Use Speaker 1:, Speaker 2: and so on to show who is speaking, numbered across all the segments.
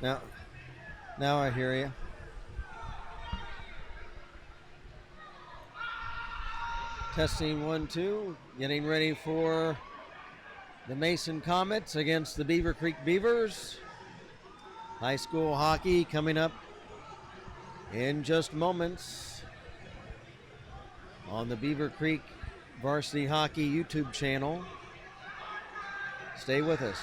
Speaker 1: Now, now I hear you. Testing 1-2. Getting ready for the Mason Comets against the Beavercreek Beavers. High school hockey coming up in just moments on the Beavercreek Varsity Hockey YouTube channel. Stay with us.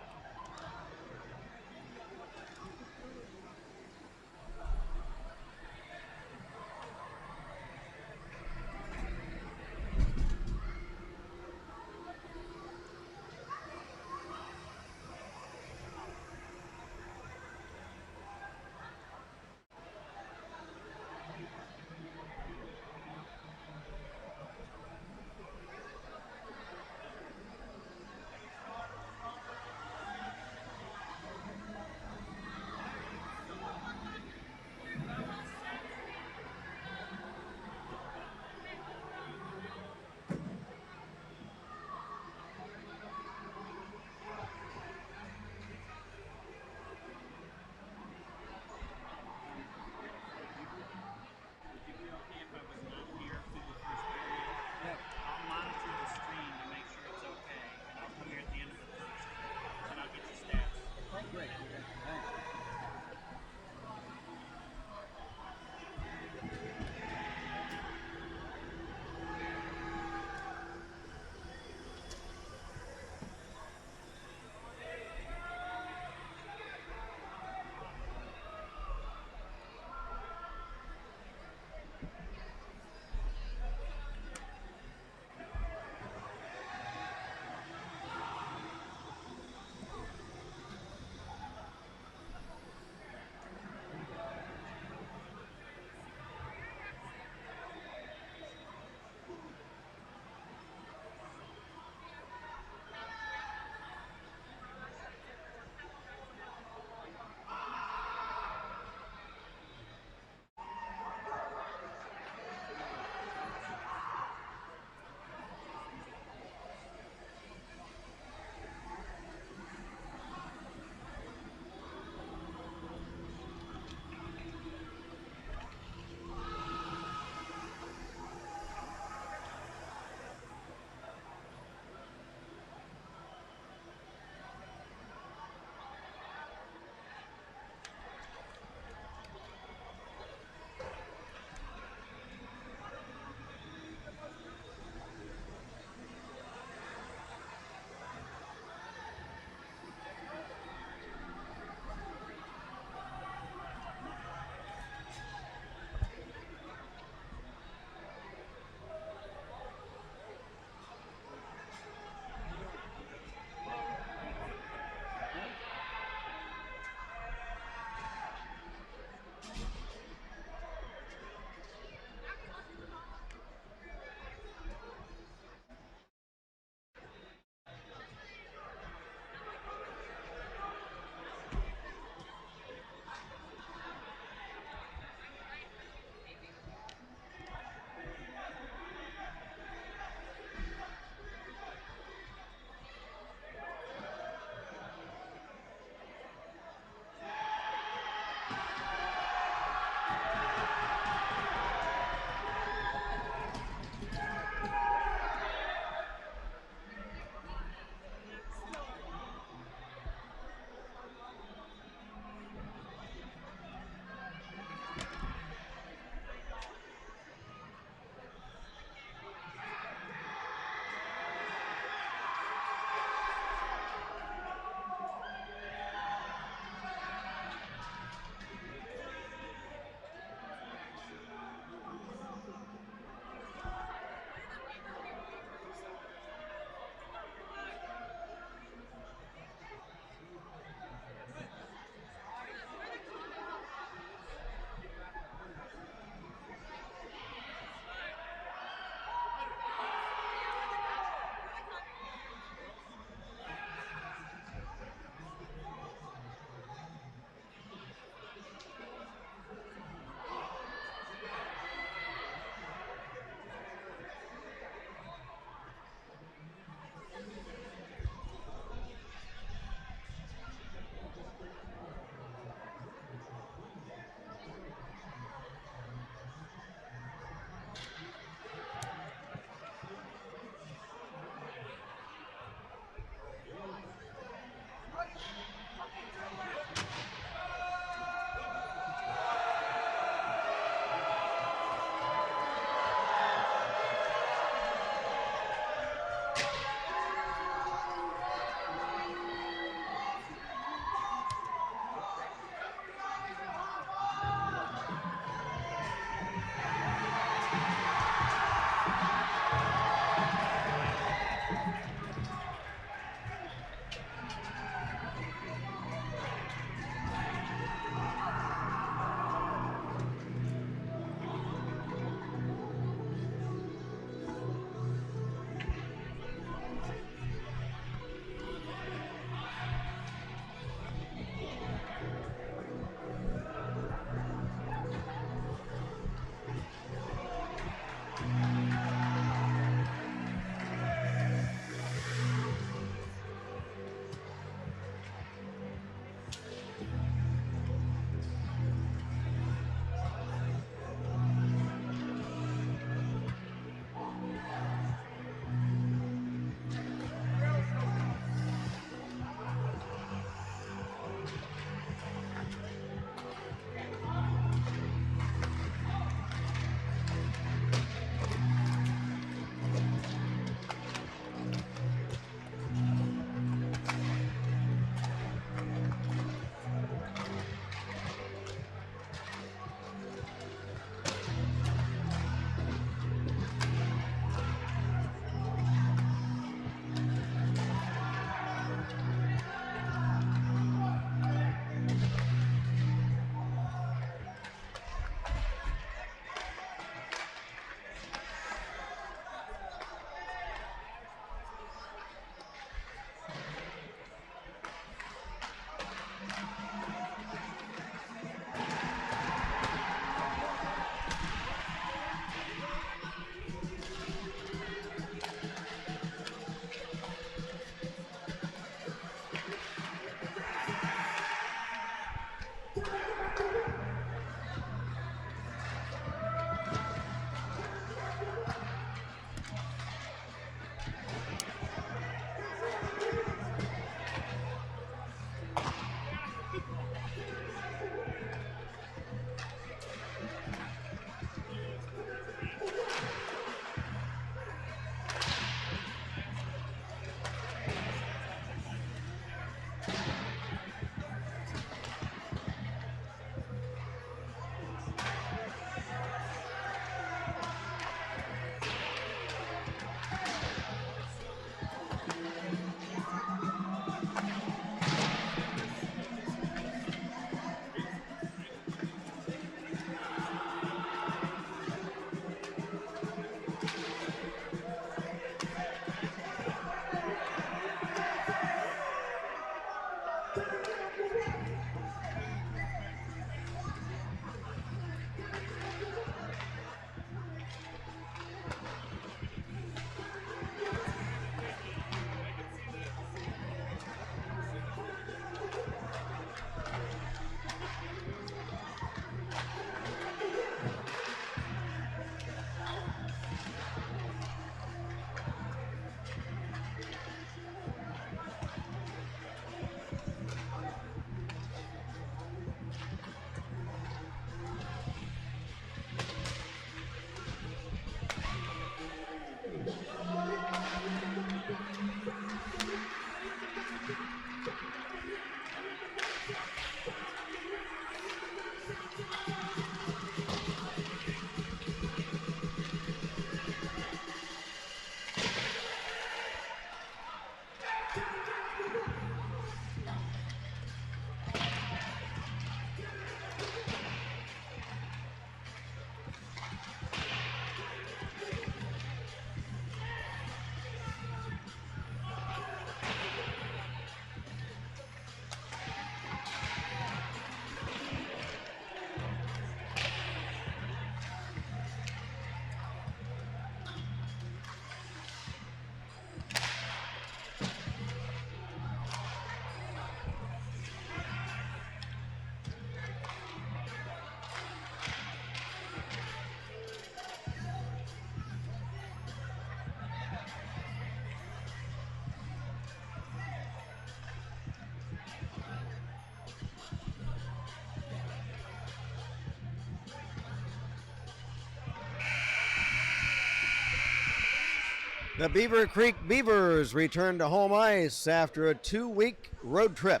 Speaker 1: The Beavercreek Beavers return to home ice after a 2-week road trip.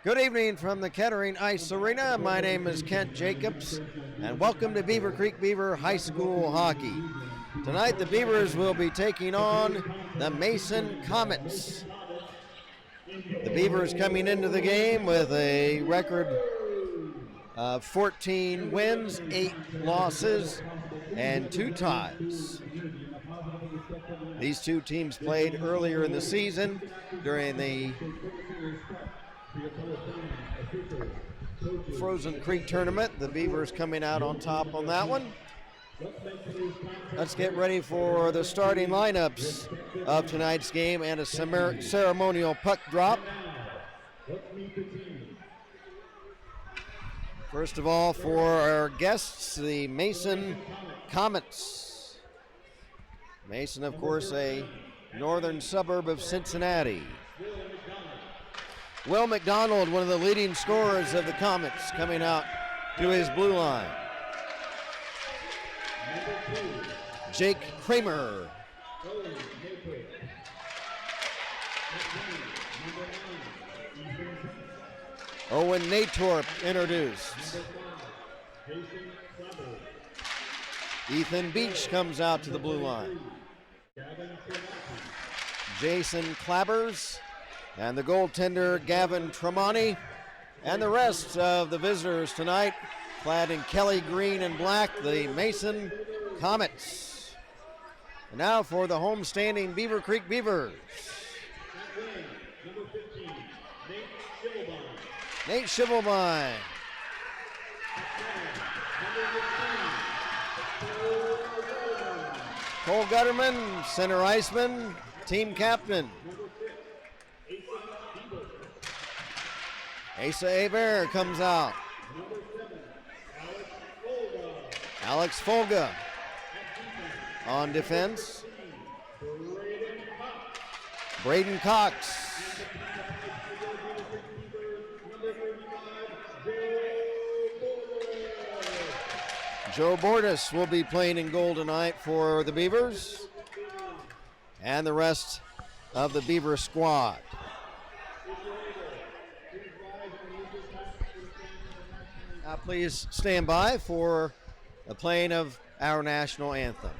Speaker 1: Good evening from the Kettering Ice Arena. My name is Kent Jacobs, and welcome to Beavercreek Beaver High School Hockey. Tonight, the Beavers will be taking on the Mason Comets. The Beavers coming into the game with a record of 14 wins, 8 losses, and 2 ties. These two teams played earlier in the season during the Frozen Creek tournament. The Beavers coming out on top on that one. Let's get ready for the starting lineups of tonight's game and a ceremonial puck drop. First of all, for our guests, the Mason Comets. Mason, of course, a northern suburb of Cincinnati. Will McDonald, one of the leading scorers of the Comets, coming out to his blue line. Jake Kramer. Owen Natorp introduced. Ethan Beach comes out to the blue line. Jason Clabbers and the goaltender Gavin Tremonti, and the rest of the visitors tonight clad in Kelly green and black, the Mason Comets. And now for the homestanding Beavercreek Beavers. Nate Shivelbein. Cole Gutterman, center iceman, team captain. Asa Aver comes out. Alex Folga on defense. Braden Cox. Joe Bordas will be playing in goal tonight for the Beavers and the rest of the Beaver squad. Now please stand by for the playing of our national anthem.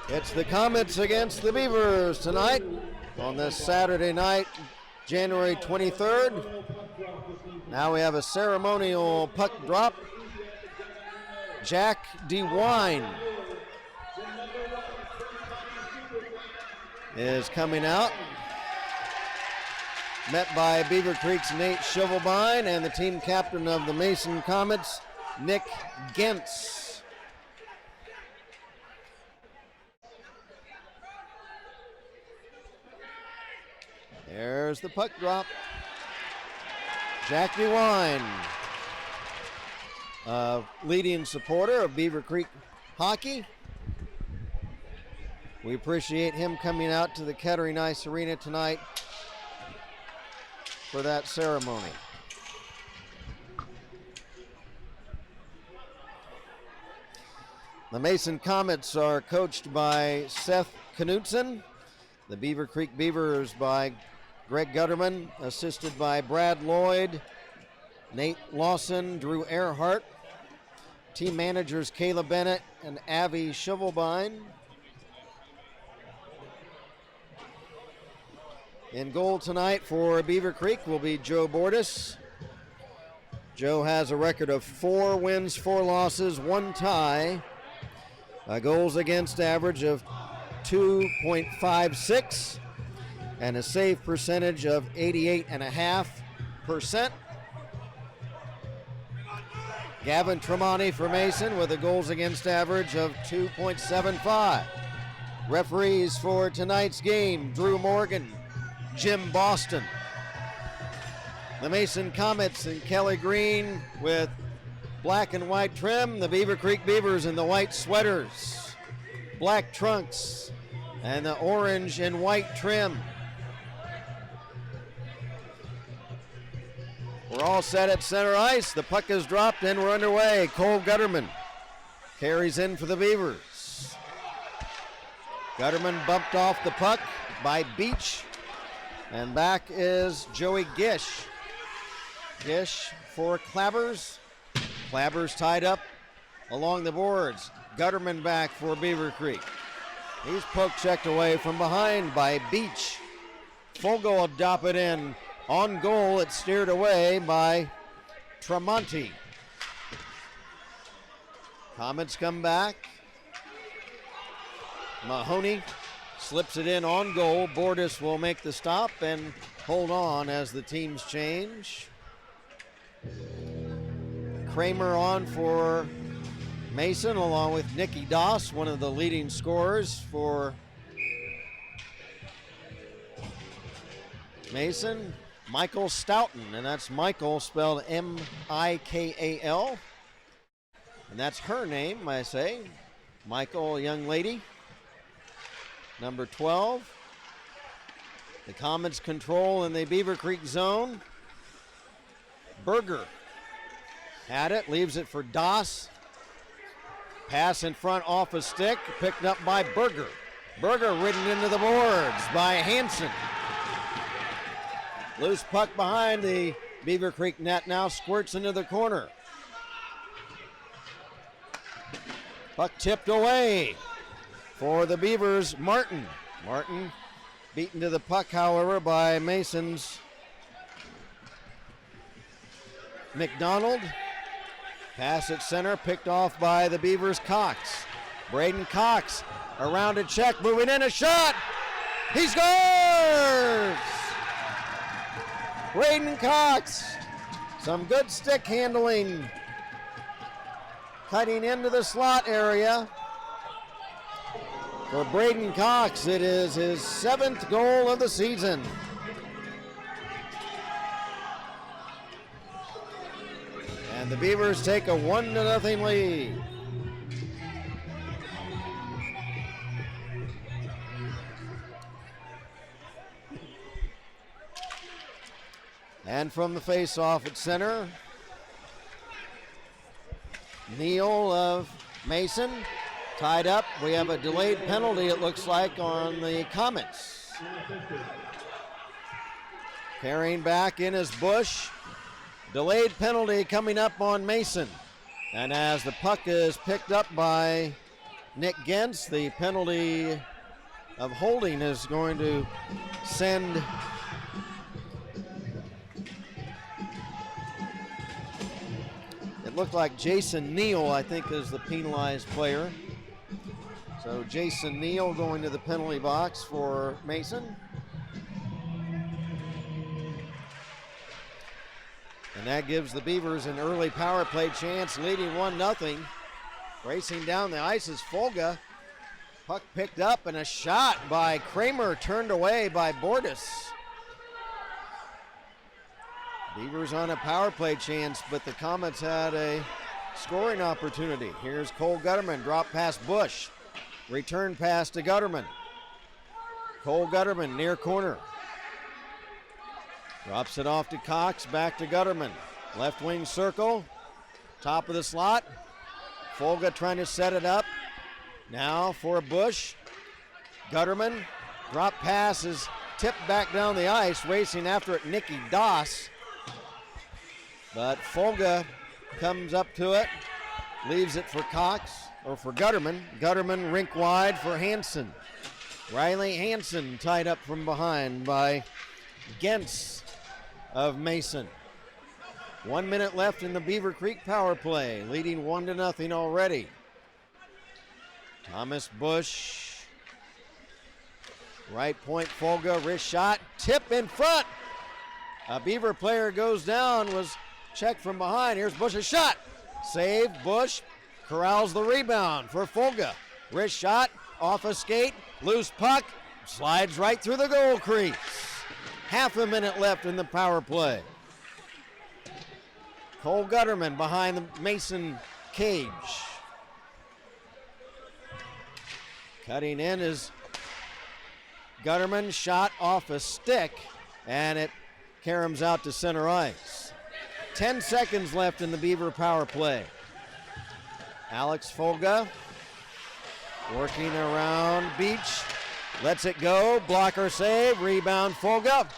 Speaker 1: It's the Comets against the Beavers tonight on this Saturday night, January 23rd. Now we have a ceremonial puck drop. Jack DeWine is coming out, met by Beavercreek's Nate Shivelbein and the team captain of the Mason Comets, Nick Gentz. There's the puck drop. Jack DeWine, leading supporter of Beavercreek hockey. We appreciate him coming out to the Kettering Ice Arena tonight for that ceremony. The Mason Comets are coached by Seth Knutson. The Beavercreek Beavers by Greg Gutterman, assisted by Brad Lloyd, Nate Lawson, Drew Earhart. Team managers Kayla Bennett and Avi Shivelbein. In goal tonight for Beavercreek will be Joe Bordis. Joe has a record of 4 wins, 4 losses, 1 tie. A goals against average of 2.56 and a save percentage of 88.5%. Gavin Tremonti for Mason with a goals against average of 2.75. Referees for tonight's game, Drew Morgan, Jim Boston. The Mason Comets and Kelly Green with black and white trim. The Beavercreek Beavers in the white sweaters, black trunks, and the orange and white trim. We're all set at center ice. The puck is dropped and we're underway. Cole Gutterman carries in for the Beavers. Gutterman bumped off the puck by Beach. And back is Joey Gish. Gish for Clabbers. Clabbers tied up along the boards. Gutterman back for Beavercreek. He's poke checked away from behind by Beach. Fogo will drop it in. On goal, it's steered away by Tremonti. Comets come back. Mahoney slips it in on goal. Bordis will make the stop and hold on as the teams change. Kramer on for Mason along with Nicky Doss, one of the leading scorers for Mason. Michael Stoughton, and that's Michael spelled M-I-K-A-L. And that's her name, I say. Michael, young lady. Number 12. The Comets control in the Beavercreek zone. Berger had it, leaves it for Doss. Pass in front off a stick, picked up by Berger. Berger ridden into the boards by Hansen. Loose puck behind the Beavercreek net now, squirts into the corner. Puck tipped away for the Beavers, Martin. Martin beaten to the puck, however, by Mason's McDonald. Pass at center, picked off by the Beavers, Cox. Braden Cox, around a check, moving in, a shot! He scores! Braden Cox, some good stick handling, cutting into the slot area. For Braden Cox, it is his 7th goal of the season. And the Beavers take a 1-0 lead. And from the face-off at center, Neal of Mason tied up. We have a delayed penalty, it looks like, on the Comets. Carrying back in is Bush. Delayed penalty coming up on Mason. And as the puck is picked up by Nick Gentz, the penalty of holding is going to send looked like Jason Neal, I think, is the penalized player. So Jason Neal going to the penalty box for Mason. And that gives the Beavers an early power play chance, leading 1-0. Racing down the ice is Folga. Puck picked up and a shot by Kramer, turned away by Bordis. Beavers on a power play chance, but the Comets had a scoring opportunity. Here's Cole Gutterman, drop past Bush. Return pass to Gutterman. Cole Gutterman near corner. Drops it off to Cox, back to Gutterman. Left wing circle, top of the slot. Folga trying to set it up. Now for Bush. Gutterman, drop pass is tipped back down the ice, racing after it Nikki Doss. But Folga comes up to it, leaves it for Cox, or for Gutterman. Gutterman rink wide for Hansen. Riley Hansen tied up from behind by Gens of Mason. 1 minute left in the Beavercreek power play, leading 1-0 already. Thomas Bush, right point Folga, wrist shot, tip in front. A Beaver player goes down, was checked from behind. Here's Bush's shot. Save, Bush corrals the rebound for Folga. Wrist shot, off a skate, loose puck, slides right through the goal crease. Half a minute left in the power play. Cole Gutterman behind the Mason cage. Cutting in is Gutterman, shot off a stick, and it caroms out to center ice. 10 seconds left in the Beaver power play. Alex Folga working around Beach, lets it go, blocker save, rebound Folga.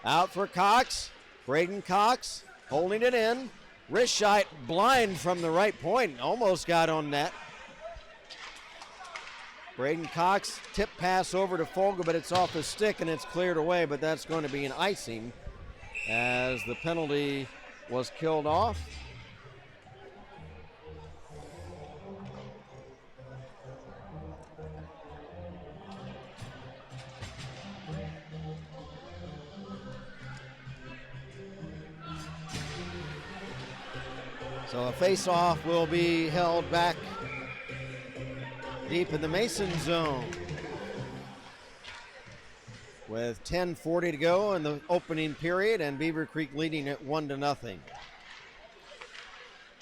Speaker 1: Out for Cox, Braden Cox holding it in. Wrist shot blind from the right point, almost got on net. Braden Cox, tip pass over to Folga, but it's off his stick and it's cleared away, but that's going to be an icing as the penalty was killed off. So a face-off will be held back deep in the Mason zone with 10:40 to go in the opening period and Beavercreek leading at 1-0.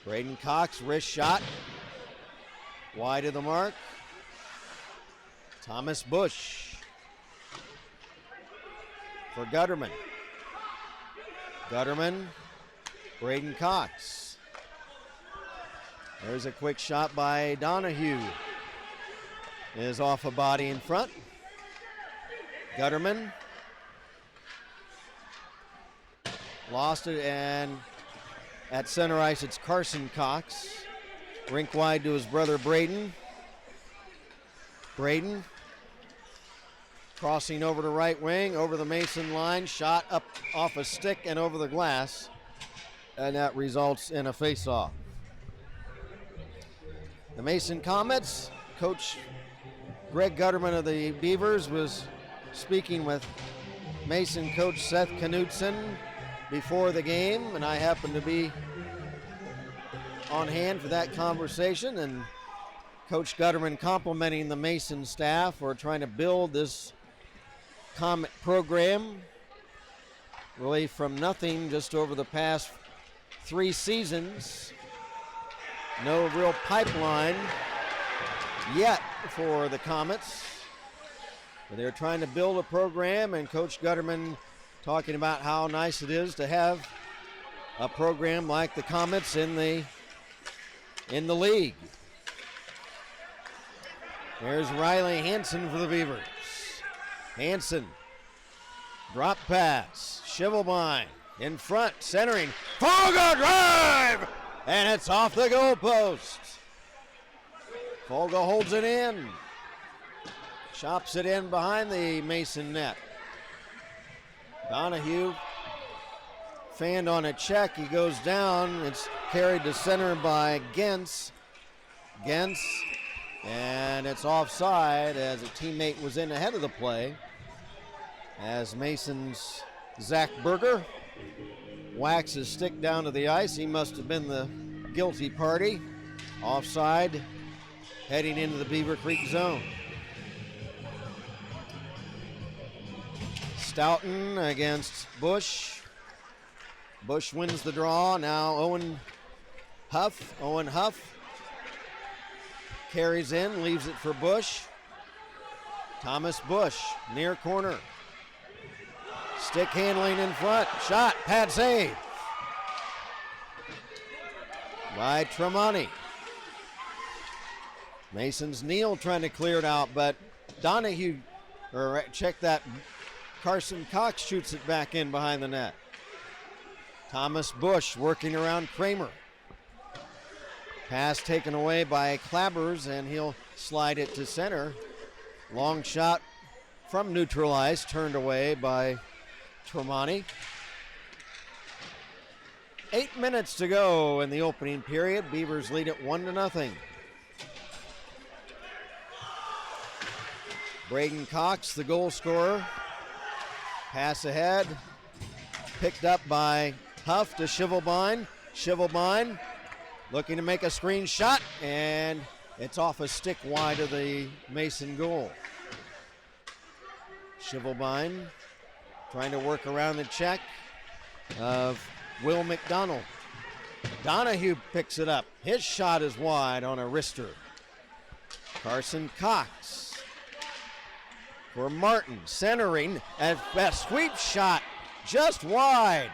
Speaker 1: Braden Cox, wrist shot, wide of the mark. Thomas Bush for Gutterman. Gutterman, Braden Cox. There's a quick shot by Donahue. Is off a body in front. Gutterman lost it, and at center ice it's Carson Cox. Rink wide to his brother Braden. Braden crossing over to right wing, over the Mason line, shot up off a stick and over the glass, and that results in a face-off. The Mason Comets, Coach Greg Gutterman of the Beavers was speaking with Mason coach Seth Knutson before the game, and I happened to be on hand for that conversation, and Coach Gutterman complimenting the Mason staff for trying to build this Comet program really from nothing just over the past 3 seasons. No real pipeline yet for the Comets. But they're trying to build a program, and Coach Gutterman talking about how nice it is to have a program like the Comets in the league. There's Riley Hansen for the Beavers. Hansen, drop pass, Shivelbein in front, centering, Folga drive, and it's off the goalpost. Folga holds it in, chops it in behind the Mason net. Donahue fanned on a check, he goes down, it's carried to center by Gens, and it's offside as a teammate was in ahead of the play, as Mason's Zach Berger whacks his stick down to the ice. He must have been the guilty party. Offside, heading into the Beavercreek zone. Stoughton against Bush. Bush wins the draw. Now Owen Huff carries in, leaves it for Bush. Thomas Bush, near corner. Stick handling in front. Shot. Pad save by Tremonti. Mason's Neal trying to clear it out, but Donahue, or check that, Carson Cox shoots it back in behind the net. Thomas Bush working around Kramer. Pass taken away by Clabbers, and he'll slide it to center. Long shot from neutral ice, turned away by Tremonti. 8 minutes to go in the opening period. Beavers lead it 1-0. Braden Cox, the goal scorer. Pass ahead. Picked up by Huff to Shivelbein. Shivelbein looking to make a screen shot, and it's off a stick wide of the Mason goal. Shivelbein trying to work around the check of Will McDonald. Donahue picks it up. His shot is wide on a wrister. Carson Cox for Martin, centering, and a sweep shot just wide.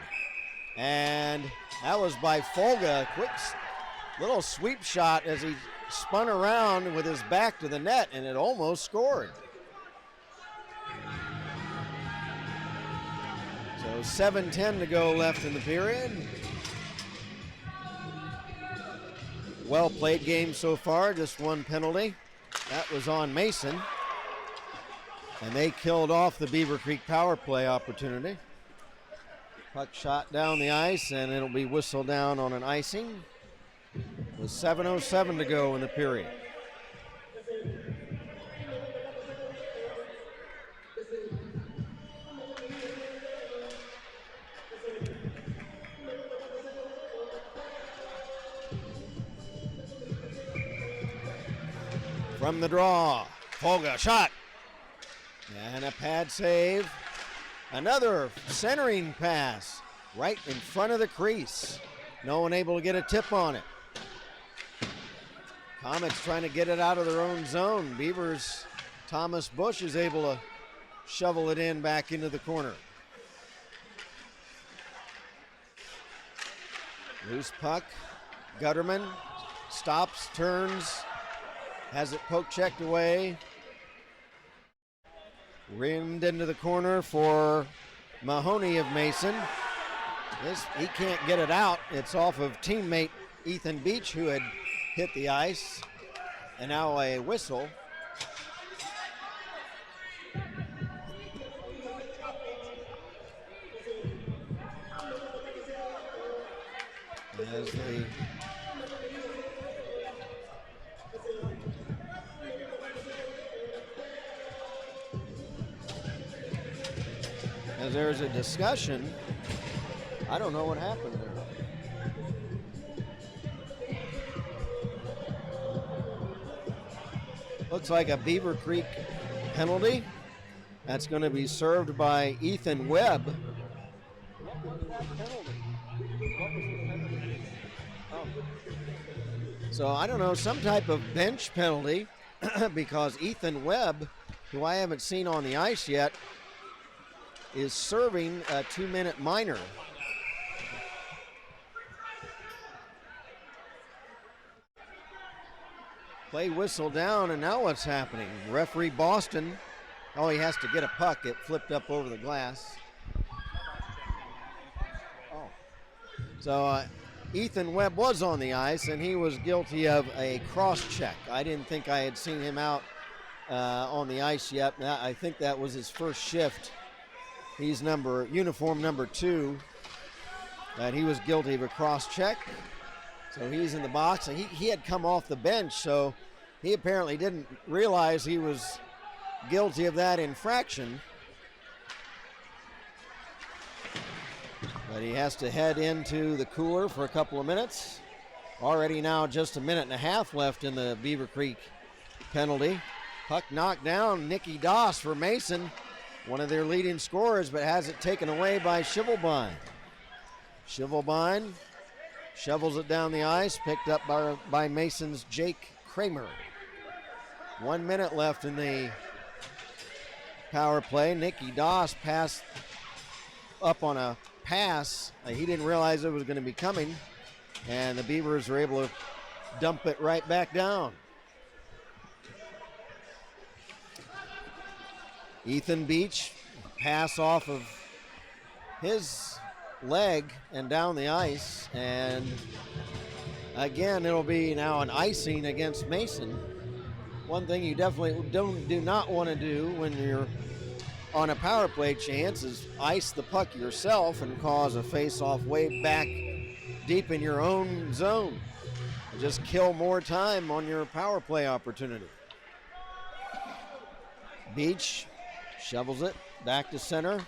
Speaker 1: And that was by Folga. Quick little sweep shot as he spun around with his back to the net, and it almost scored. So 7:10 to go left in the period. Well played game so far, just one penalty. That was on Mason. And they killed off the Beavercreek power play opportunity. Puck shot down the ice, and it'll be whistled down on an icing with 7:07 to go in the period. From the draw, Folga shot. And a pad save. Another centering pass right in front of the crease. No one able to get a tip on it. Comets trying to get it out of their own zone. Beavers, Thomas Bush is able to shovel it in back into the corner. Loose puck. Gutterman stops, turns, has it poke checked away. Rimmed into the corner for Mahoney of Mason. He can't get it out. It's off of teammate Ethan Beach, who had hit the ice. And now a whistle. As there's a discussion, I don't know what happened there. Looks like a Beavercreek penalty. That's going to be served by Ethan Webb. What was that penalty? Oh. So I don't know, some type of bench penalty because Ethan Webb, who I haven't seen on the ice yet, is serving a 2-minute minor. Play whistle down, and now what's happening? Referee Boston, oh, he has to get a puck. It flipped up over the glass. Oh. So Ethan Webb was on the ice, and he was guilty of a cross check. I didn't think I had seen him out on the ice yet. I think that was his first shift. He's uniform number 2, and he was guilty of a cross check. So he's in the box, and he had come off the bench, so he apparently didn't realize he was guilty of that infraction. But he has to head into the cooler for a couple of minutes. Already now just a minute and a half left in the Beavercreek penalty. Puck knocked down, Nicky Doss for Mason. One of their leading scorers, but has it taken away by Shivelbein. Shivelbein shovels it down the ice, picked up by Mason's Jake Kramer. 1 minute left in the power play. Nicky Doss passed up on a pass. He didn't realize it was going to be coming, and the Beavers were able to dump it right back down. Ethan Beach, pass off of his leg and down the ice, and again it'll be now an icing against Mason. One thing you definitely do not want to do when you're on a power play chance is ice the puck yourself and cause a face-off way back deep in your own zone. Just kill more time on your power play opportunity. Beach shovels it back to center.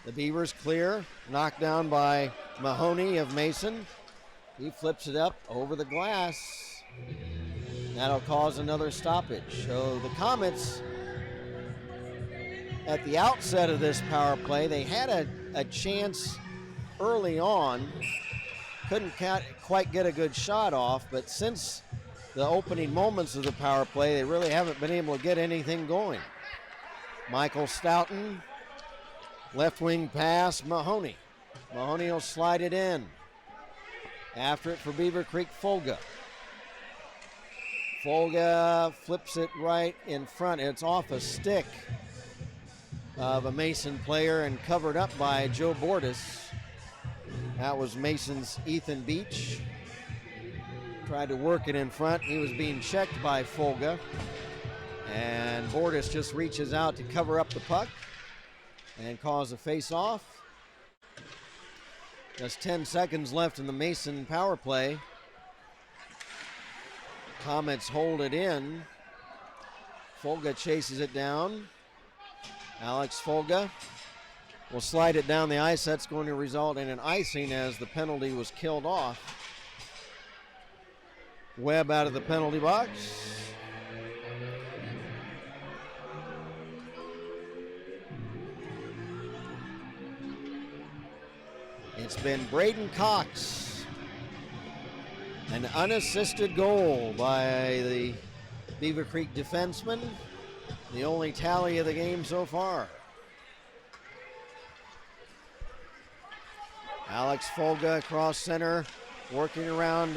Speaker 1: The Beavers clear, knocked down by Mahoney of Mason. He flips it up over the glass. That'll cause another stoppage. So the Comets, at the outset of this power play, they had a chance early on. Couldn't quite get a good shot off, but since the opening moments of the power play, they really haven't been able to get anything going. Michael Stoughton, left wing pass, Mahoney. Mahoney will slide it in. After it for Beavercreek, Folga. Folga flips it right in front. It's off a stick of a Mason player and covered up by Joe Bordas. That was Mason's Ethan Beach. Tried to work it in front. He was being checked by Folga. And Bordas just reaches out to cover up the puck and cause a face-off. Just 10 seconds left in the Mason power play. Comets hold it in. Folga chases it down. Alex Folga will slide it down the ice. That's going to result in an icing as the penalty was killed off. Webb out of the penalty box. It's been Braden Cox. An unassisted goal by the Beavercreek defenseman. The only tally of the game so far. Alex Folga across center, working around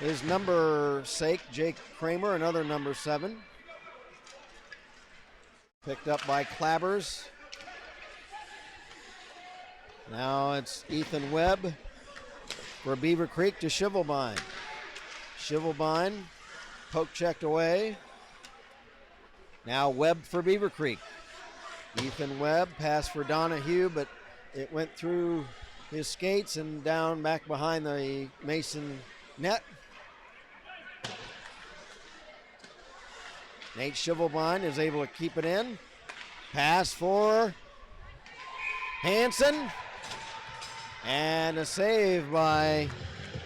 Speaker 1: his number sake, Jake Kramer, another number 7. Picked up by Clabbers. Now it's Ethan Webb for Beavercreek to Shivelbein. Shivelbein, poke checked away. Now Webb for Beavercreek. Ethan Webb, pass for Donahue, but it went through his skates and down back behind the Mason net. Nate Shivelbein is able to keep it in. Pass for Hansen. And a save by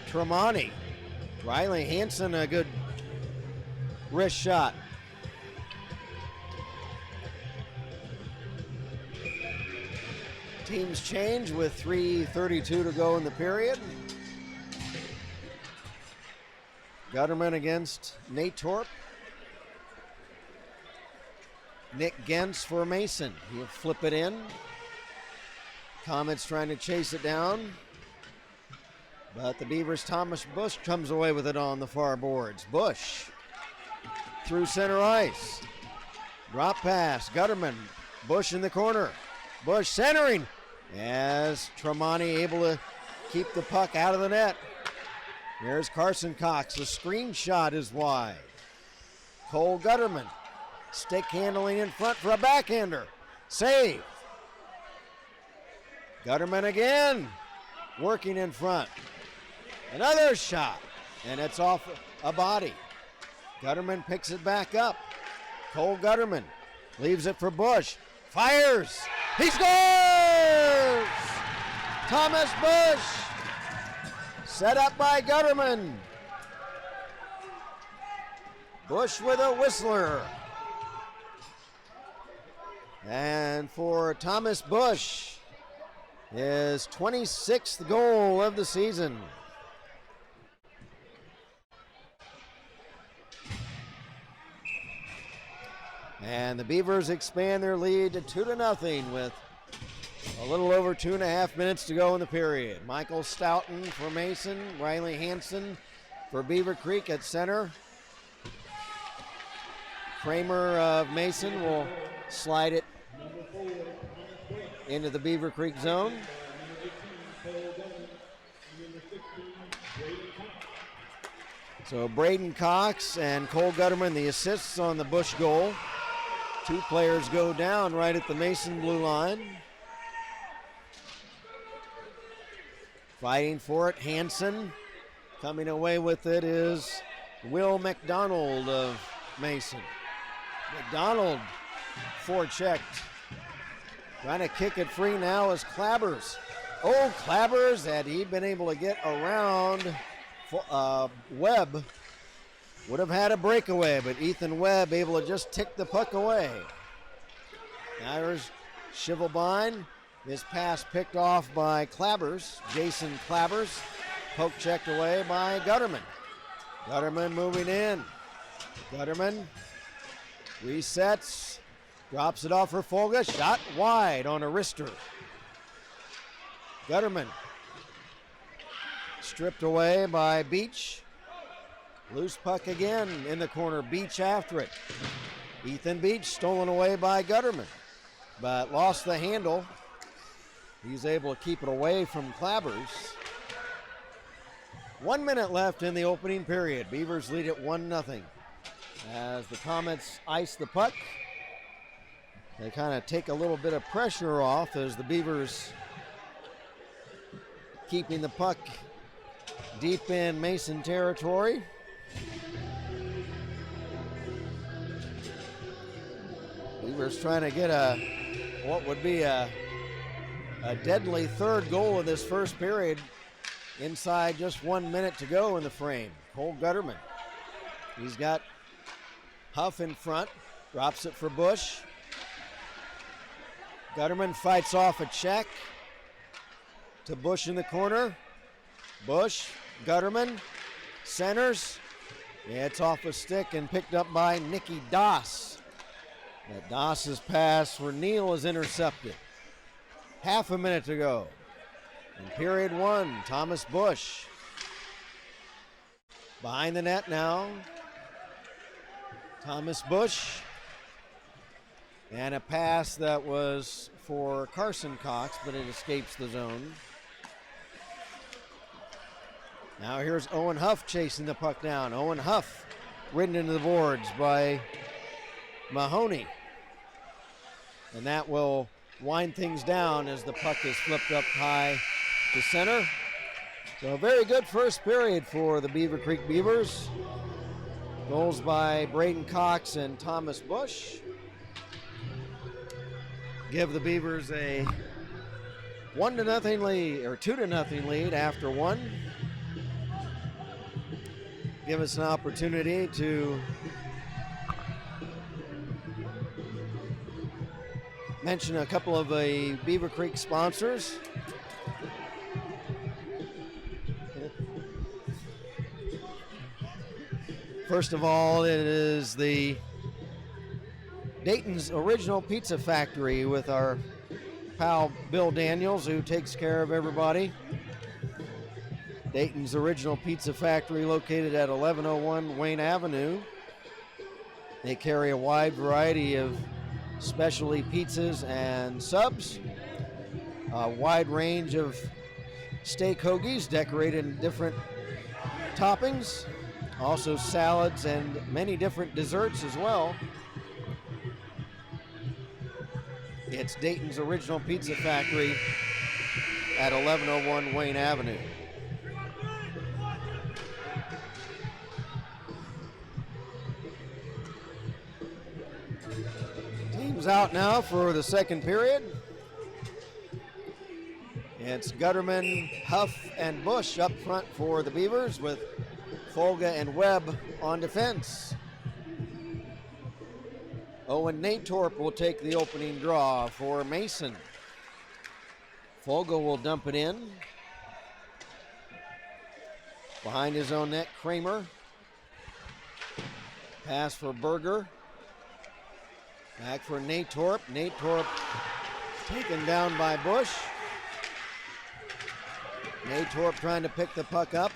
Speaker 1: Tremonti. Riley Hansen, a good wrist shot. Teams change with 3:32 to go in the period. Gutterman against Nate Torp. Nick Gens for Mason. He'll flip it in. Comets trying to chase it down. But the Beavers' Thomas Bush comes away with it on the far boards. Bush through center ice. Drop pass. Gutterman. Bush in the corner. Bush centering. As Tremonti able to keep the puck out of the net. Here's Carson Cox. The screen shot is wide. Cole Gutterman. Stick handling in front for a backhander. Save. Gutterman again. Working in front. Another shot. And it's off a body. Gutterman picks it back up. Cole Gutterman leaves it for Bush. Fires. He scores! Thomas Bush. Set up by Gutterman. Bush with a whistler. And for Thomas Bush, his 26th goal of the season. And the Beavers expand their lead to 2-0 with A little over 2.5 minutes to go in the period. Michael Stoughton for Mason. Riley Hansen for Beavercreek at center. Kramer of Mason will slide it into the Beavercreek zone. So Braden Cox and Cole Gutterman, the assists on the Bush goal. 2 players go down right at the Mason blue line. Fighting for it, Hansen. Coming away with it is Will McDonald of Mason. McDonald forechecked. Trying to kick it free now is Clabbers. Oh, Clabbers, had he been able to get around Webb, would have had a breakaway, but Ethan Webb able to just tick the puck away. Now here's Shivelbein. His pass picked off by Clabbers, Jason Clabbers. Poke checked away by Gutterman. Gutterman moving in. Gutterman resets, drops it off for Folga. Shot wide on a wrister. Gutterman stripped away by Beach. Loose puck again in the corner. Beach after it. Ethan Beach stolen away by Gutterman, but lost the handle. He's able to keep it away from Clabbers. 1 minute left in the opening period. Beavers lead it 1-0. As the Comets ice the puck, they kind of take a little bit of pressure off as the Beavers keeping the puck deep in Mason territory. Beavers trying to get what would be a deadly third goal in this first period inside just 1 minute to go in the frame. Cole Gutterman. He's got Huff in front, drops it for Bush. Gutterman fights off a check to Bush in the corner. Bush, Gutterman, centers. Yeah, it's off a stick and picked up by Nicky Doss. That Doss's pass for Neal is intercepted. Half a minute to go. In period 1, Thomas Bush. Behind the net now. Thomas Bush. And a pass that was for Carson Cox, but it escapes the zone. Now here's Owen Huff chasing the puck down. Owen Huff ridden into the boards by Mahoney. And that will wind things down as the puck is flipped up high to center. So a very good first period for the Beavercreek Beavers. Goals by Braden Cox and Thomas Bush give the Beavers a 1-0 lead, or 2-0 lead after one. Give us an opportunity to mention a couple of the Beavercreek sponsors. First of all, it is the Dayton's Original Pizza Factory with our pal Bill Daniels, who takes care of everybody. Dayton's Original Pizza Factory, located at 1101 Wayne Avenue. They carry a wide variety of specialty pizzas and subs, a wide range of steak hoagies decorated in different toppings, also salads and many different desserts as well. It's Dayton's Original Pizza Factory at 1101 Wayne Avenue. Teams out now for the second period. It's Gutterman, Huff, and Bush up front for the Beavers, with Folga and Webb on defense. Owen Natorp will take the opening draw for Mason. Folga will dump it in. Behind his own net, Kramer. Pass for Berger. Back for Natorp. Natorp Taken down by Bush. Natorp trying to pick the puck up.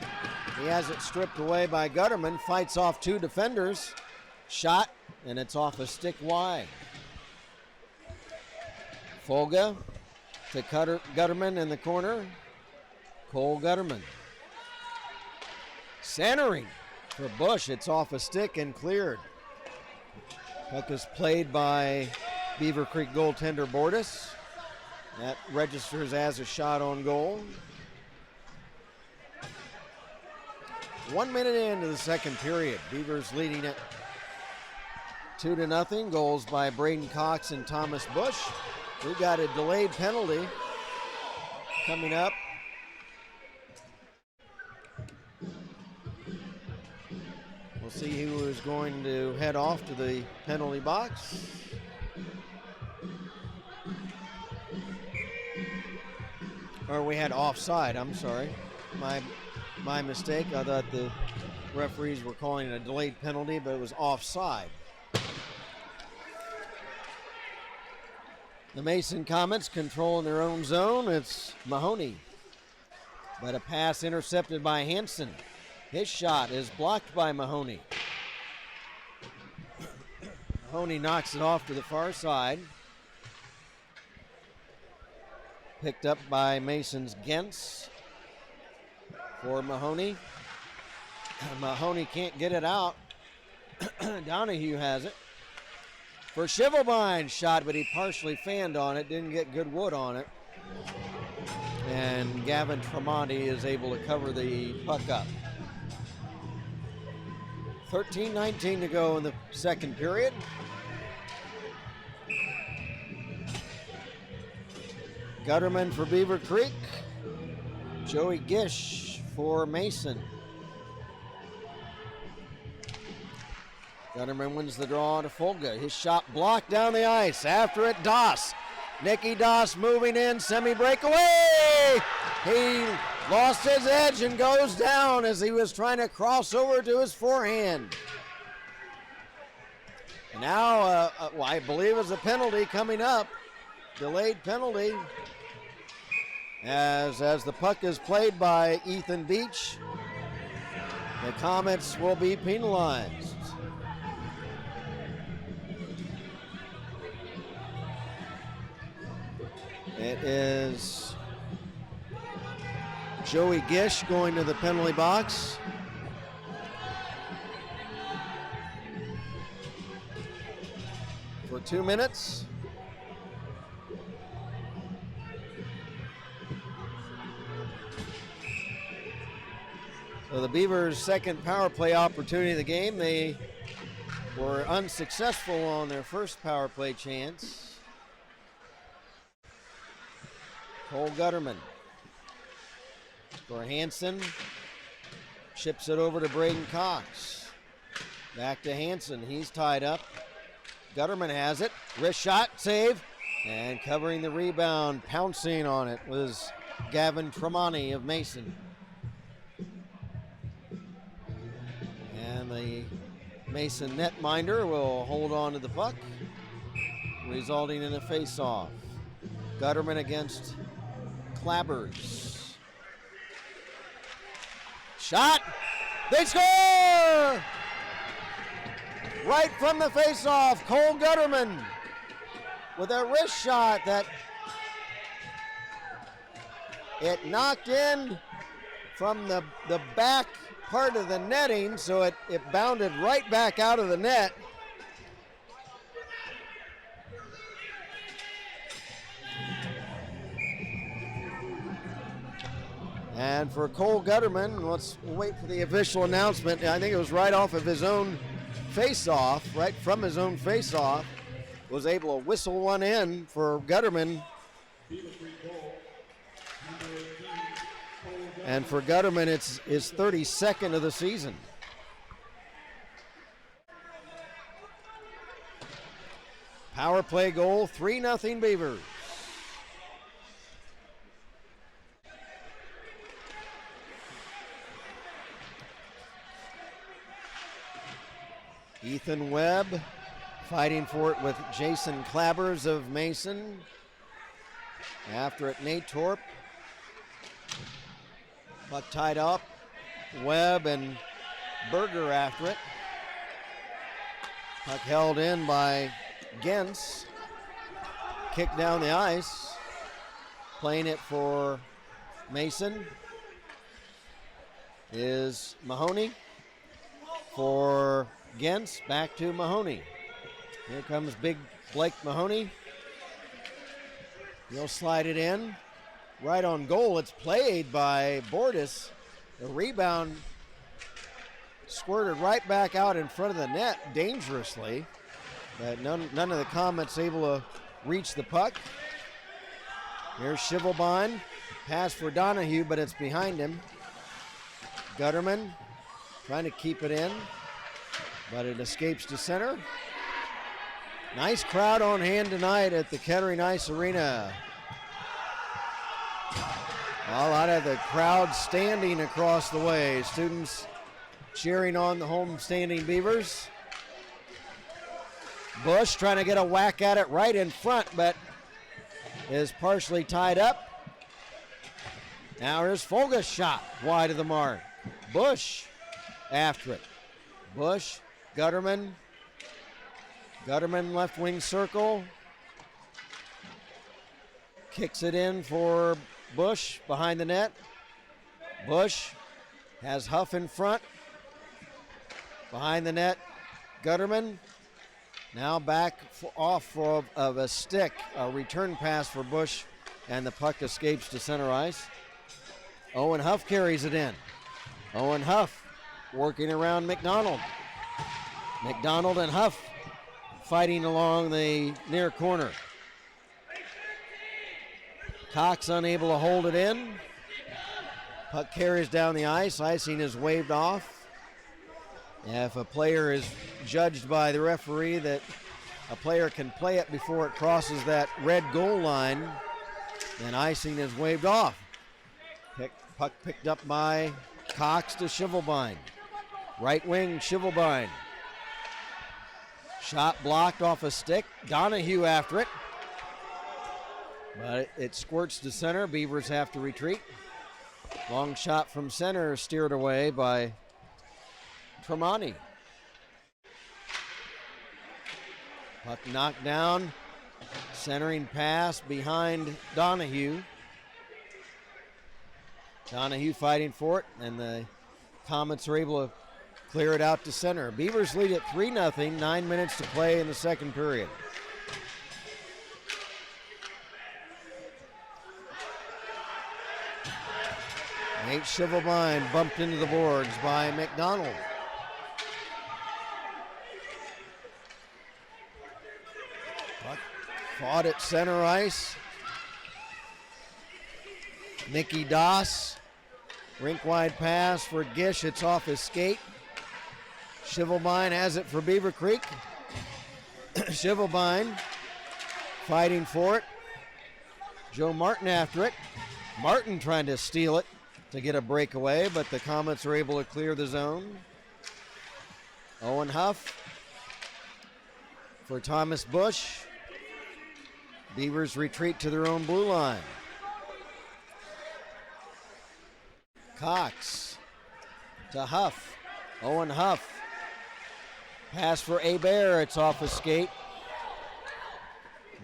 Speaker 1: He has it stripped away by Gutterman. Fights off two defenders. Shot, and it's off a stick wide. Folga to Gutterman in the corner. Cole Gutterman. Centering for Bush. It's off a stick and cleared. Puck is played by Beavercreek goaltender Bordas. That registers as a shot on goal. 1 minute into the second period. Beavers leading it 2-0. Goals by Braden Cox and Thomas Bush. We got a delayed penalty coming up. We'll see who is going to head off to the penalty box. Or we had offside, I'm sorry. My mistake. I thought the referees were calling it a delayed penalty, but it was offside. The Mason Comets controlling their own zone. It's Mahoney. But a pass intercepted by Hansen. His shot is blocked by Mahoney. Mahoney knocks it off to the far side. Picked up by Mason's Gents for Mahoney. Mahoney can't get it out. Donahue has it. For Shivelbein, shot, but he partially fanned on it, didn't get good wood on it. And Gavin Tremonti is able to cover the puck up. 13:19 to go in the second period. Gutterman for Beavercreek. Joey Gish for Mason. Gutterman wins the draw to Folga. His shot blocked down the ice. After it, Doss. Nicky Doss moving in, semi-breakaway. He lost his edge and goes down as he was trying to cross over to his forehand. Now, I believe it's a penalty coming up. Delayed penalty. As the puck is played by Ethan Beach, the Comets will be penalized. It is Joey Gish going to the penalty box. For 2 minutes. So the Beavers' second power play opportunity of the game. They were unsuccessful on their first power play chance. Cole Gutterman for Hansen. Chips it over to Braden Cox. Back to Hansen. He's tied up. Gutterman has it. Wrist shot, save. And covering the rebound, pouncing on it was Gavin Tremonti of Mason. And the Mason netminder will hold on to the puck, resulting in a face-off. Gutterman against Clabbers. Shot! They score! Right from the face-off, Cole Gutterman with a wrist shot that it knocked in from the back part of the netting, so it bounded right back out of the net. And for Cole Gutterman, we'll wait for the official announcement. I think it was right off of his own face-off, right from his own face-off, was able to whistle one in for Gutterman. And for Gutterman, it's his 32nd of the season. Power play goal, 3-0 Beavers. Ethan Webb fighting for it with Jason Clabbers of Mason. After it, Nate Torp. Puck tied up. Webb and Berger after it. Puck held in by Gens. Kick down the ice. Playing it for Mason is Mahoney. For Gens, back to Mahoney. Here comes big Blake Mahoney. He'll slide it in. Right on goal. It's played by Bordas. The rebound squirted right back out in front of the net dangerously. But none of the Comets able to reach the puck. Here's Shivelbein. Pass for Donahue, but it's behind him. Gutterman trying to keep it in, but it escapes to center. Nice crowd on hand tonight at the Kettering Ice Arena. A lot of the crowd standing across the way. Students cheering on the home-standing Beavers. Bush trying to get a whack at it right in front, but is partially tied up. Now here's Folga's shot wide of the mark. Bush after it. Bush, Gutterman. Gutterman left wing circle. Kicks it in for Bush behind the net. Bush has Huff in front. Behind the net, Gutterman. Now back off of a stick. A return pass for Bush, and the puck escapes to center ice. Owen Huff carries it in. Owen Huff working around McDonald. McDonald and Huff fighting along the near corner. Cox unable to hold it in. Puck carries down the ice. Icing is waved off. If a player is judged by the referee that a player can play it before it crosses that red goal line, then icing is waved off. Puck picked up by Cox to Shivelbein. Right wing, Shivelbein. Shot blocked off a stick. Donahue after it. But it squirts to center. Beavers have to retreat. Long shot from center steered away by Tremonti. Puck knocked down. Centering pass behind Donahue. Donahue fighting for it, and the Comets are able to clear it out to center. Beavers lead at 3-0, 9 minutes to play in the second period. Nate Shivelbein bumped into the boards by McDonald. Puck fought at center ice. Nicky Doss, rink wide pass for Gish. It's off his skate. Shivelbein has it for Beavercreek. Shivelbein fighting for it. Joe Martin after it. Martin trying to steal it to get a breakaway, but the Comets are able to clear the zone. Owen Huff for Thomas Bush. Beavers retreat to their own blue line. Cox to Huff. Owen Huff. Pass for Hebert. It's off a skate.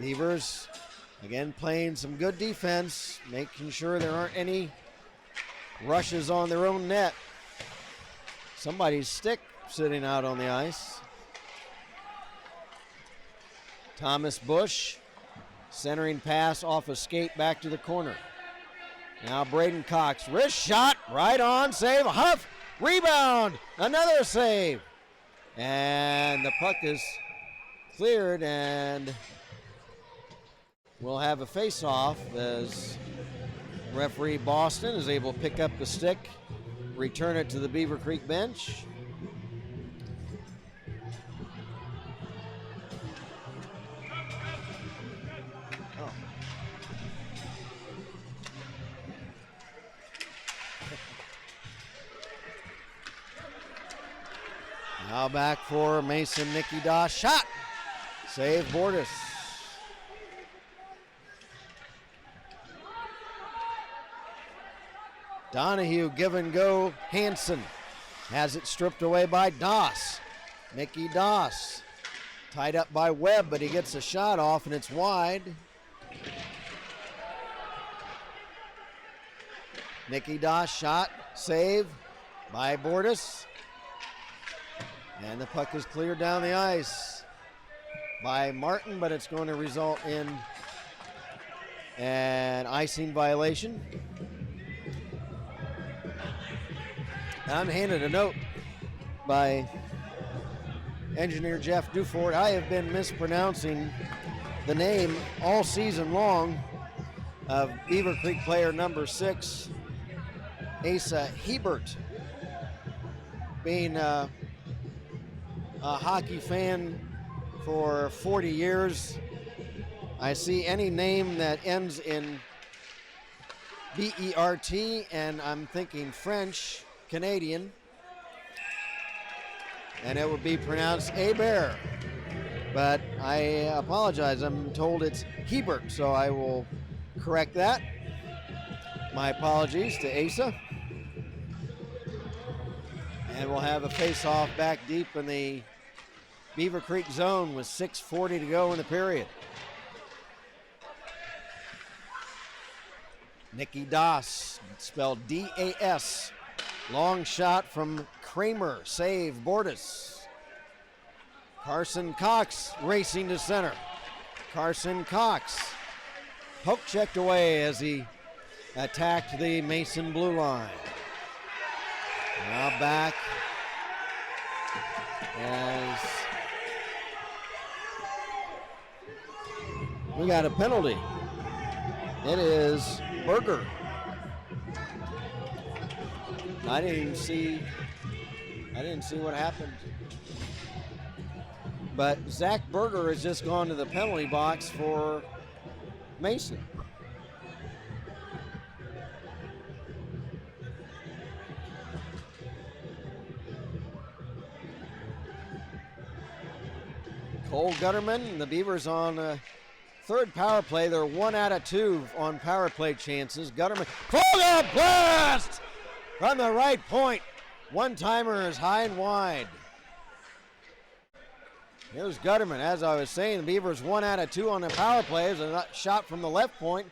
Speaker 1: Beavers again playing some good defense, making sure there aren't any rushes on their own net. Somebody's stick sitting out on the ice. Thomas Bush. Centering pass off a skate back to the corner. Now Braden Cox, wrist shot, right on, save, Huff, rebound, another save. And the puck is cleared, and we'll have a face-off as referee Boston is able to pick up the stick, return it to the Beavercreek bench. Now back for Mason, Nicky Doss, shot, save Bordas. Donahue give and go. Hansen has it stripped away by Doss. Mickey Doss tied up by Webb, but he gets a shot off and it's wide. Mickey Doss shot, save by Bordas. And the puck is cleared down the ice by Martin, but it's going to result in an icing violation. I'm handed a note by engineer Jeff Dufort. I have been mispronouncing the name all season long of Beavercreek player number 6, Asa Hebert. Being a hockey fan for 40 years, I see any name that ends in B-E-R-T, and I'm thinking French, Canadian, and it would be pronounced Hebert. But I apologize, I'm told it's Hebert, so I will correct that. My apologies to Asa. And we'll have a face-off back deep in the Beavercreek zone with 6:40 to go in the period. Nicky Doss, spelled D-A-S. Long shot from Kramer, save Bordas. Carson Cox racing to center. Carson Cox poke checked away as he attacked the Mason blue line. Now back as we got a penalty. It is Berger. I didn't see what happened. But Zach Berger has just gone to the penalty box for Mason. Cole Gutterman and the Beavers on a third power play. They're 1 out of 2 on power play chances. Gutterman, Folga blast from the right point. One-timer is high and wide. Here's Gutterman. As I was saying, the Beavers 1 out of 2 on the power play. There's a shot from the left point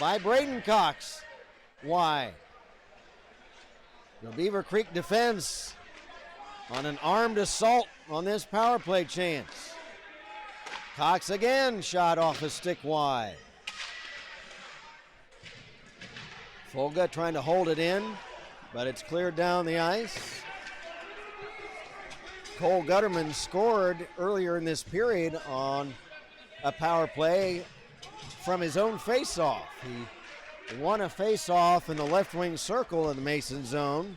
Speaker 1: by Braden Cox. Wide. The Beavercreek defense on an armed assault on this power play chance. Cox again, shot off a stick wide. Folga trying to hold it in, but it's cleared down the ice. Cole Gutterman scored earlier in this period on a power play from his own face-off. He won a face-off in the left wing circle in the Mason zone.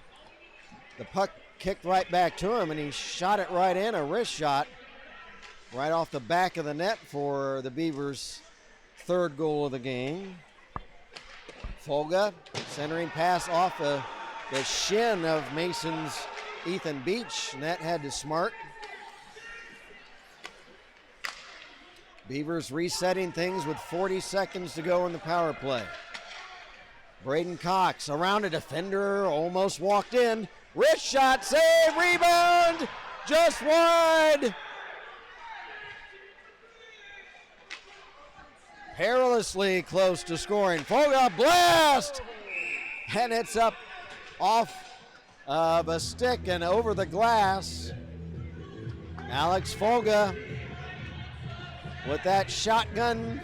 Speaker 1: The puck kicked right back to him, and he shot it right in, a wrist shot, right off the back of the net for the Beavers' third goal of the game. Folga, centering pass off the shin of Mason's Ethan Beach, and that had to smart. Beavers resetting things with 40 seconds to go in the power play. Braden Cox around a defender, almost walked in. Wrist shot, save, rebound, just wide. Perilously close to scoring. Folga blast, and it's up off of a stick and over the glass. Alex Folga with that shotgun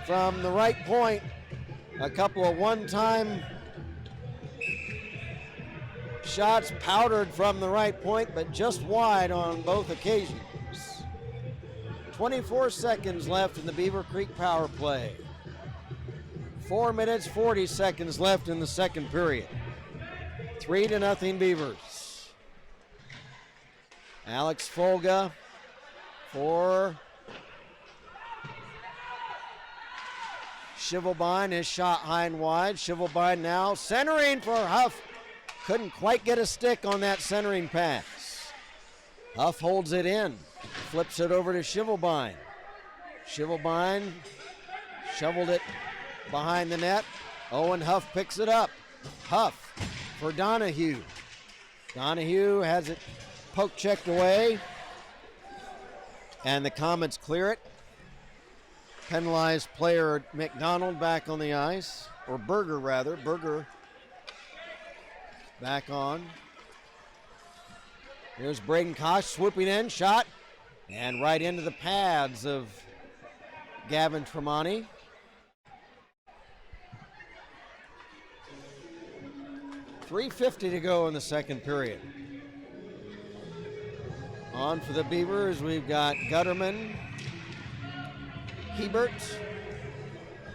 Speaker 1: from the right point. A couple of one-time shots powdered from the right point, but just wide on both occasions. 24 seconds left in the Beavercreek power play. 4 minutes, 40 seconds left in the second period. 3-0 Beavers. Alex Folga for Shivelbein. His shot high and wide. Shivelbein now centering for Huff. Couldn't quite get a stick on that centering pass. Huff holds it in. Flips it over to Shivelbein. Shivelbein shoveled it behind the net. Owen Huff picks it up. Huff for Donahue. Donahue has it poke checked away. And the Comets clear it. Penalized player McDonald back on the ice. Or Berger, rather. Berger back on. Here's Braden Koch swooping in. Shot. And right into the pads of Gavin Tremonti. .350 to go in the second period. On for the Beavers, we've got Gutterman, Hebert,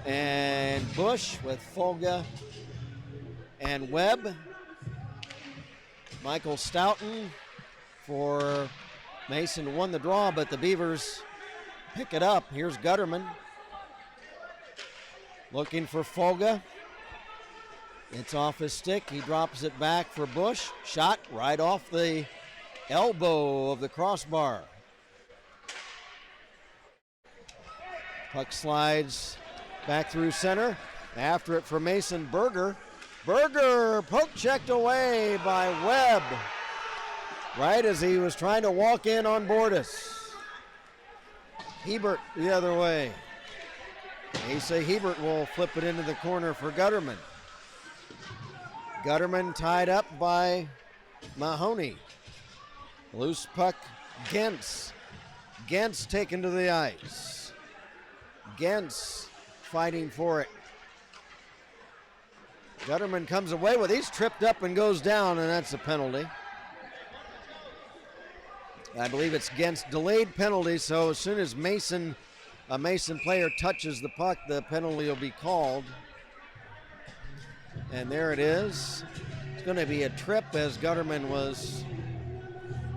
Speaker 1: and Bush with Folga and Webb. Michael Stoughton for Mason won the draw, but the Beavers pick it up. Here's Gutterman looking for Folga. It's off his stick. He drops it back for Bush. Shot right off the elbow of the crossbar. Puck slides back through center. After it for Mason Berger. Berger poke checked away by Webb. Right as he was trying to walk in on Bordas. Hebert the other way. Asa Hebert will flip it into the corner for Gutterman. Gutterman tied up by Mahoney. Loose puck, Gentz. Gentz taken to the ice. Gentz fighting for it. Gutterman comes away with it. He's tripped up and goes down, and that's a penalty. I believe it's Gentz delayed penalty, so as soon as a Mason player touches the puck, the penalty will be called. And there it is. It's going to be a trip as Gutterman was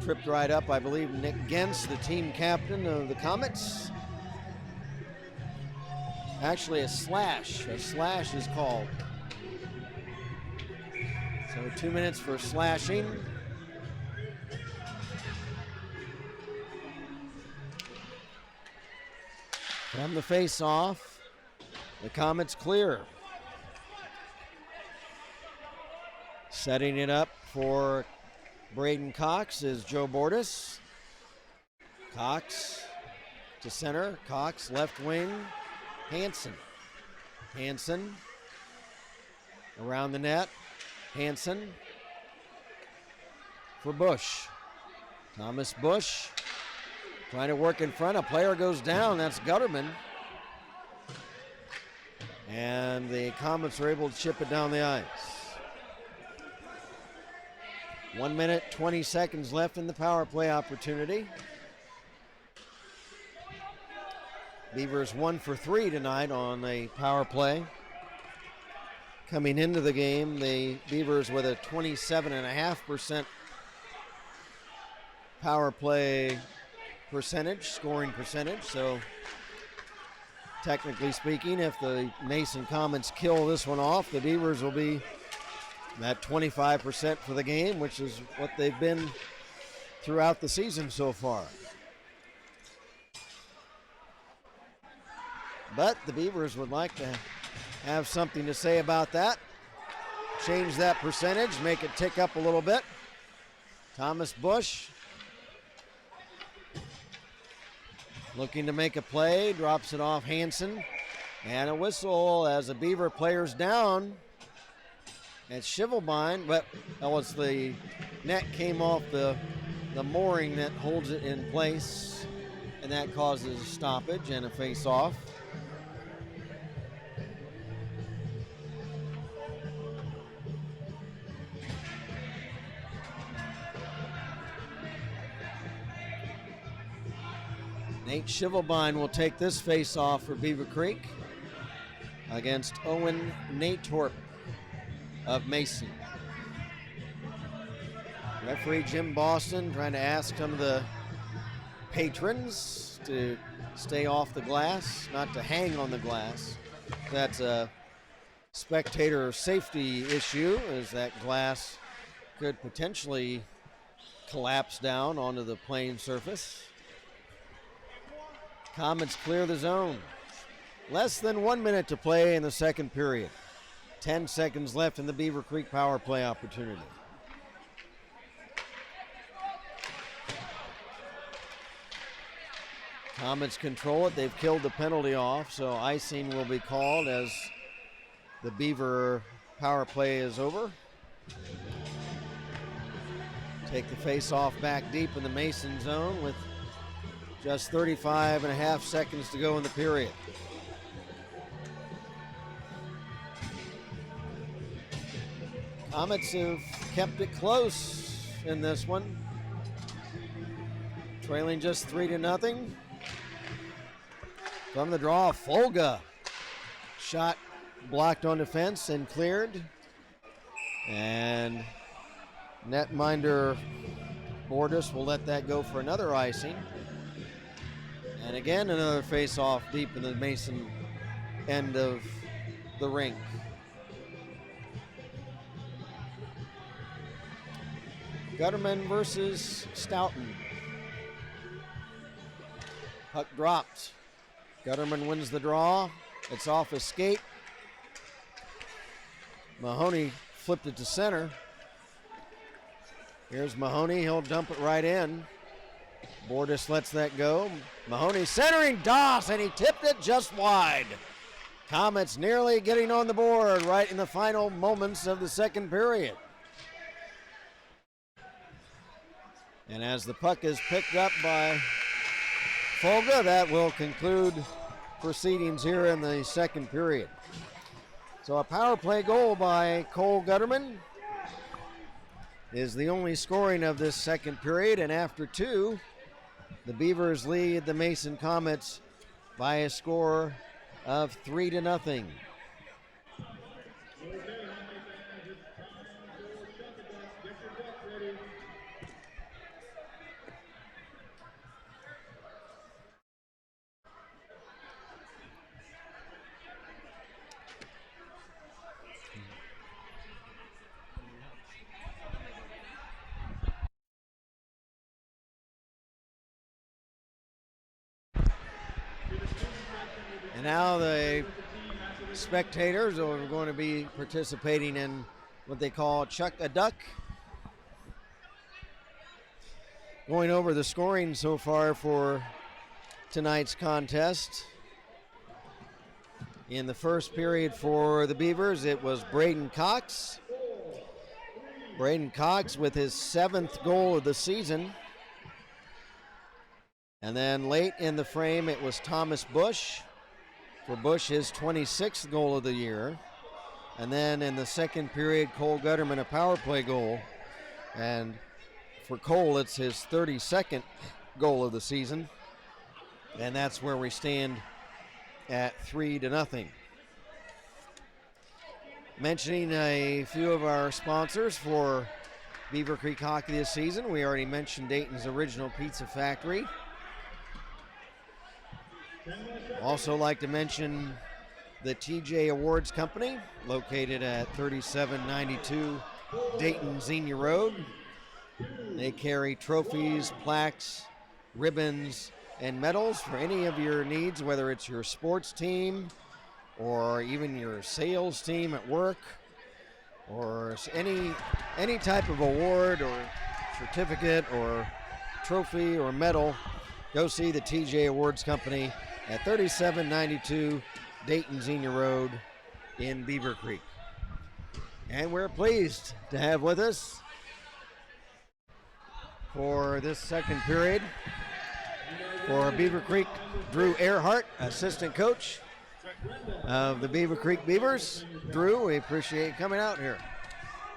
Speaker 1: tripped right up. I believe Nick Gentz, the team captain of the Comets. Actually a slash. A slash is called. So 2 minutes for slashing. From the face-off, the Comets clear. Setting it up for Braden Cox is Joe Bordas. Cox to center. Cox left wing. Hansen. Hansen around the net. Hansen for Bush. Thomas Bush trying to work in front. A player goes down. That's Gutterman. And the Comets are able to chip it down the ice. 1 minute, 20 seconds left in the power play opportunity. Beavers 1 for 3 tonight on a power play. Coming into the game, the Beavers with a 27.5% power play percentage, scoring percentage. So technically speaking, if the Mason Comets kill this one off, the Beavers will be at 25% for the game, which is what they've been throughout the season so far. But the Beavers would like to have something to say about that. Change that percentage, make it tick up a little bit. Thomas Bush looking to make a play, drops it off Hansen. And a whistle as the Beaver player's down. It's Shivelbein, but the net came off the mooring that holds it in place, and that causes a stoppage and a face-off. Nate Shivelbein will take this face-off for Beavercreek against Owen Natorp of Mason. Referee Jim Boston trying to ask some of the patrons to stay off the glass, not to hang on the glass. That's a spectator safety issue, as that glass could potentially collapse down onto the playing surface. Comets clear the zone. Less than 1 minute to play in the second period. 10 seconds left in the Beavercreek power play opportunity. Comets control it. They've killed the penalty off, so icing will be called as the Beaver power play is over. Take the face-off back deep in the Mason zone with just 35.5 seconds to go in the period. Comets have kept it close in this one, trailing just 3-0. From the draw, Folga. Shot blocked on defense and cleared. And netminder Bordus will let that go for another icing. And again, another face-off deep in the Mason end of the rink. Gutterman versus Stoughton. Puck dropped. Gutterman wins the draw. It's off his skate. Mahoney flipped it to center. Here's Mahoney. He'll dump it right in. Bordus lets that go. Mahoney centering Doss, and he tipped it just wide. Comets nearly getting on the board right in the final moments of the second period. And as the puck is picked up by Folga, that will conclude proceedings here in the second period. So a power play goal by Cole Gutterman is the only scoring of this second period, and after two, the Beavers lead the Mason Comets by a score of 3-0. And now the spectators are going to be participating in what they call Chuck a Duck. Going over the scoring so far for tonight's contest. In the first period for the Beavers, it was Braden Cox. Braden Cox with his 7th goal of the season. And then late in the frame, it was Thomas Bush. For Bush, his 26th goal of the year. And then in the second period, Cole Gutterman, a power play goal. And for Cole, it's his 32nd goal of the season. And that's where we stand at 3-0. Mentioning a few of our sponsors for Beavercreek hockey this season. We already mentioned Dayton's Original Pizza Factory. Also like to mention the TJ Awards Company, located at 3792 Dayton Xenia Road. They carry trophies, plaques, ribbons, and medals for any of your needs, whether it's your sports team or even your sales team at work, or any type of award or certificate or trophy or medal. Go see the TJ Awards Company at 3792 Dayton Xenia Road in Beavercreek. And we're pleased to have with us for this second period for Beavercreek, Drew Earhart, assistant coach of the Beavercreek Beavers. Drew, we appreciate you coming out here.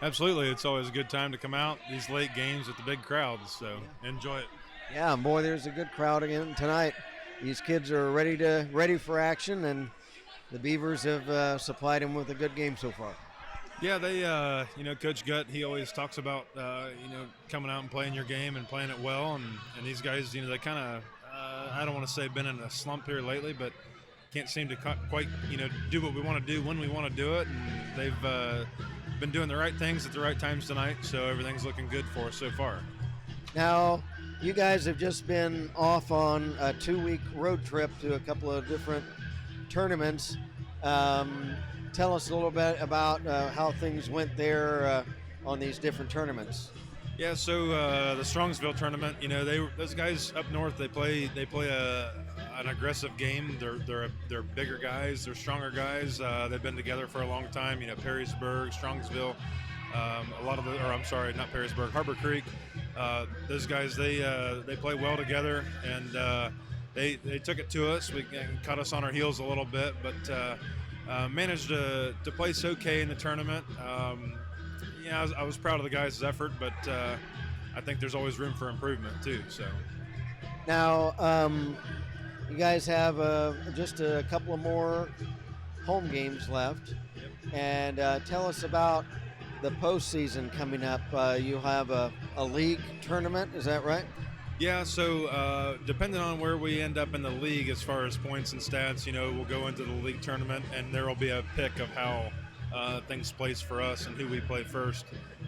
Speaker 2: Absolutely. It's always a good time to come out, these late games with the big crowds, so enjoy it.
Speaker 1: Yeah, boy, there's a good crowd again tonight. These kids are ready for action, and the Beavers have supplied them with a good game so far.
Speaker 2: Yeah, they, Coach Gutt, he always talks about, coming out and playing your game and playing it well. And these guys, they kind of, I don't want to say been in a slump here lately, but can't seem to quite, do what we want to do when we want to do it. And they've been doing the right things at the right times tonight, so everything's looking good for us so far.
Speaker 1: Now, you guys have just been off on a 2-week road trip to a couple of different tournaments. tell us a little bit about how things went there on these different tournaments.
Speaker 2: Yeah, so the Strongsville tournament, those guys up north, they play an aggressive game. They're bigger guys, they're stronger guys. They've been together for a long time. Perrysburg, Strongsville, a lot of the, or I'm sorry, not Perrysburg, Harbor Creek. Those guys, they play well together, and they took it to us. We caught us on our heels a little bit, but managed to place okay in the tournament. I was proud of the guys' effort, but I think there's always room for improvement too. So
Speaker 1: Now, you guys have just a couple of more home games left, and tell us about the postseason coming up. You have a league tournament, is that right?
Speaker 2: yeah, so depending on where we end up in the league as far as points and stats, we'll go into the league tournament, and there will be a pick of how things place for us and who we play first.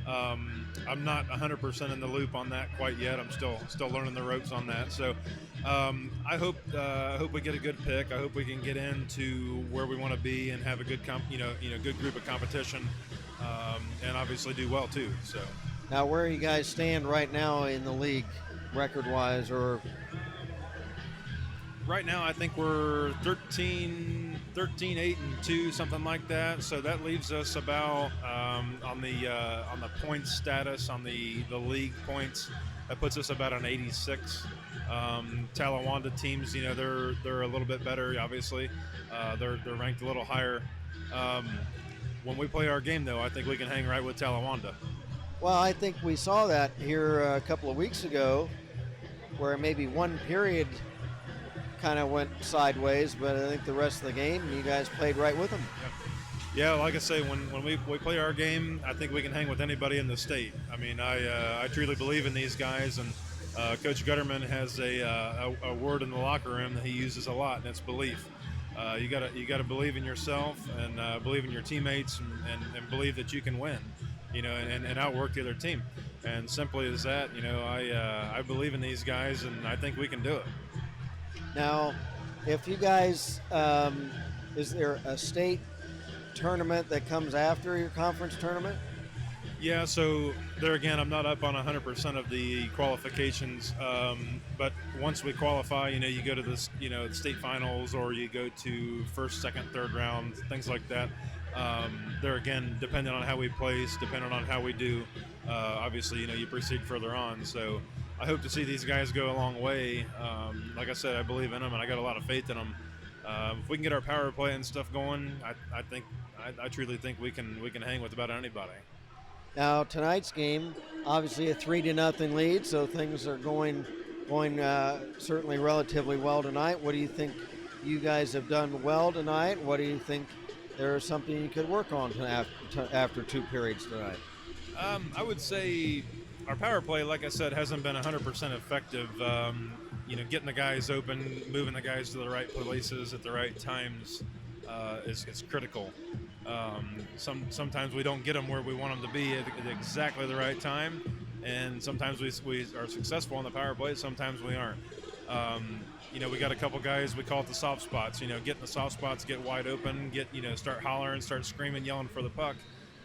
Speaker 2: I'm not 100% in the loop on that quite yet. I'm still learning the ropes on that. So I hope we get a good pick. I hope we can get into where we want to be and have a good good group of competition, and obviously do well too. So
Speaker 1: Now, where you guys stand right now in the league, record-wise, or
Speaker 2: right now I think we're 13-8-2, something like that. So that leaves us about on the points status, on the league points, that puts us about an 86. Talawanda teams, they're a little bit better, obviously. They're ranked a little higher. When we play our game, though, I think we can hang right with Talawanda.
Speaker 1: well, I think we saw that here a couple of weeks ago, where maybe one period kind of went sideways, but I think the rest of the game, you guys played right with them.
Speaker 2: Yeah, like I say, when we play our game, I think we can hang with anybody in the state. I mean, I truly believe in these guys, and Coach Gutterman has a word in the locker room that he uses a lot, and it's belief. You gotta believe in yourself, and believe in your teammates, and believe that you can win, and outwork the other team. And simply as that, I believe in these guys, and I think we can do it.
Speaker 1: Now, if you guys, is there a state tournament that comes after your conference tournament?
Speaker 2: Yeah, so there again, I'm not up on 100% of the qualifications, but once we qualify, you go to this, the state finals, or you go to first, second, third round, things like that. There again, depending on how we place, depending on how we do, obviously, you proceed further on. So I hope to see these guys go a long way. Like I said, I believe in them, and I got a lot of faith in them. If we can get our power play and stuff going, I truly think we can hang with about anybody.
Speaker 1: Now, tonight's game, obviously a 3-0 lead, so things are going certainly relatively well tonight. What do you think you guys have done well tonight? What do you think there's something you could work on after two periods tonight?
Speaker 2: I would say our power play, like I said, hasn't been 100% effective. Getting the guys open, moving the guys to the right places at the right times is critical. Sometimes we don't get them where we want them to be at exactly the right time, and sometimes we are successful on the power play, sometimes we aren't. We got a couple guys, we call it the soft spots. Get in the soft spots, get wide open, start hollering, start screaming, yelling for the puck.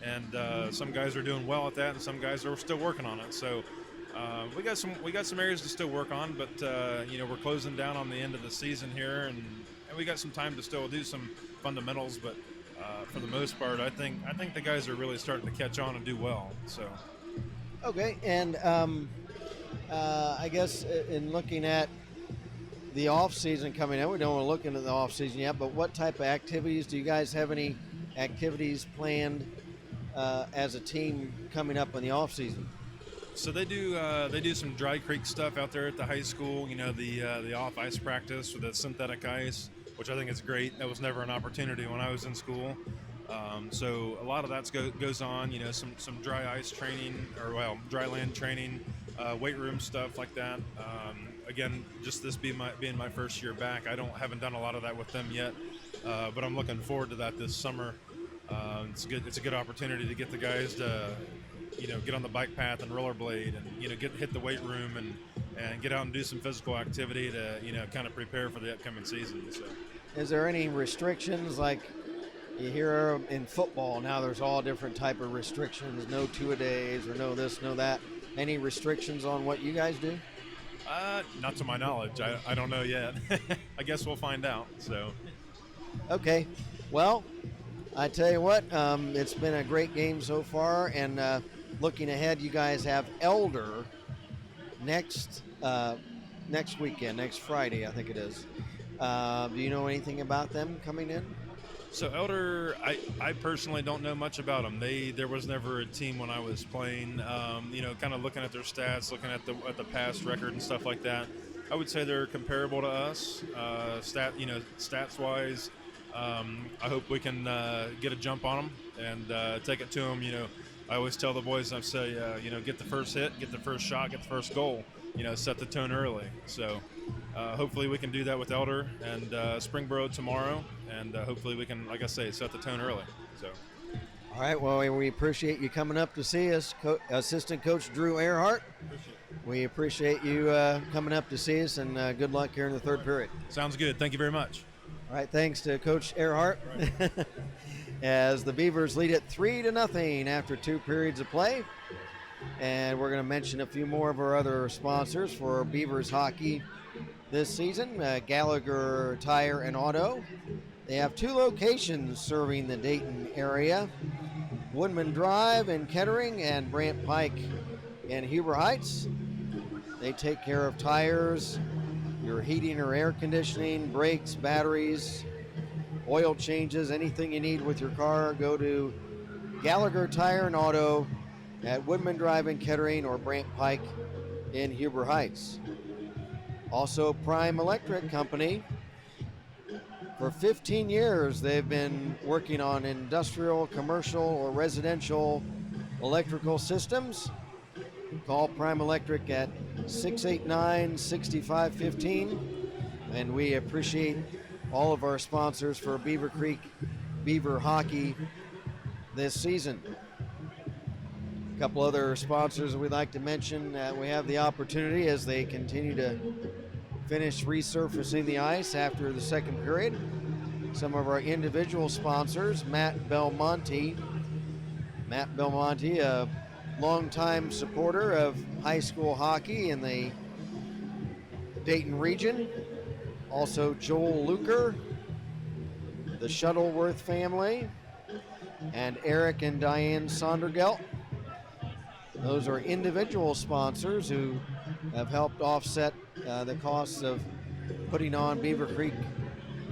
Speaker 2: And some guys are doing well at that, and some guys are still working on it. So we got some areas to still work on, but we're closing down on the end of the season here, and we got some time to still do some fundamentals. But for the most part, I think the guys are really starting to catch on and do well. So
Speaker 1: okay, and I guess in looking at the off season coming up, we don't want to look into the off season yet, but what type of activities do you guys have? Any activities planned as a team coming up in the off season?
Speaker 2: So they do some dry creek stuff out there at the high school. The off ice practice with the synthetic ice, which I think is great. That was never an opportunity when I was in school. So a lot of that goes on. Some dry ice training, or dry land training, weight room stuff like that. Again, just this being my first year back, haven't done a lot of that with them yet, but I'm looking forward to that this summer. It's good. It's a good opportunity to get the guys to, get on the bike path and rollerblade, and hit the weight room and get out and do some physical activity to kind of prepare for the upcoming season. So,
Speaker 1: is there any restrictions, like You hear in football now there's all different type of restrictions, no two-a-days or no this, no that. Any restrictions on what you guys do?
Speaker 2: Not to my knowledge. I don't know yet. I guess we'll find out. So,
Speaker 1: Okay. Well, I tell you what, it's been a great game so far, and looking ahead, you guys have Elder next next weekend, next Friday, I think it is. Do you know anything about them coming in?
Speaker 2: so Elder, I personally don't know much about them. There was never a team when I was playing. Kind of looking at their stats, looking at the past record and stuff like that. I would say they're comparable to us, stats wise. I hope we can get a jump on them and take it to them. I always tell the boys, I say, get the first hit, get the first shot, get the first goal. Set the tone early. So hopefully we can do that with Elder and Springboro tomorrow, and hopefully we can, like I say, set the tone early. So.
Speaker 1: All right. Well, we appreciate you coming up to see us, Assistant Coach Drew Earhart. We appreciate you coming up to see us, and good luck here in the third period.
Speaker 2: Sounds good. Thank you very much.
Speaker 1: All right. Thanks to Coach Earhart. Right. As the Beavers lead it 3-0 after 2 periods of play. And we're going to mention a few more of our other sponsors for Beavers hockey this season. Gallagher Tire and Auto. They have 2 locations serving the Dayton area. Woodman Drive in Kettering and Brant Pike in Huber Heights. They take care of tires, your heating or air conditioning, brakes, batteries, oil changes, anything you need with your car. Go to Gallagher Tire and Auto at Woodman Drive in Kettering or Brant Pike in Huber Heights. Also, Prime Electric Company. For 15 years, they've been working on industrial, commercial, or residential electrical systems. Call Prime Electric at 689-6515. And we appreciate all of our sponsors for Beavercreek Beaver hockey this season. A couple other sponsors we'd like to mention. We have the opportunity as they continue to finish resurfacing the ice after the second period. Some of our individual sponsors, Matt Belmonte. Matt Belmonte, a longtime supporter of high school hockey in the Dayton region. Also Joel Luker, the Shuttleworth family, and Eric and Diane Sondergelt. Those are individual sponsors who have helped offset the costs of putting on Beavercreek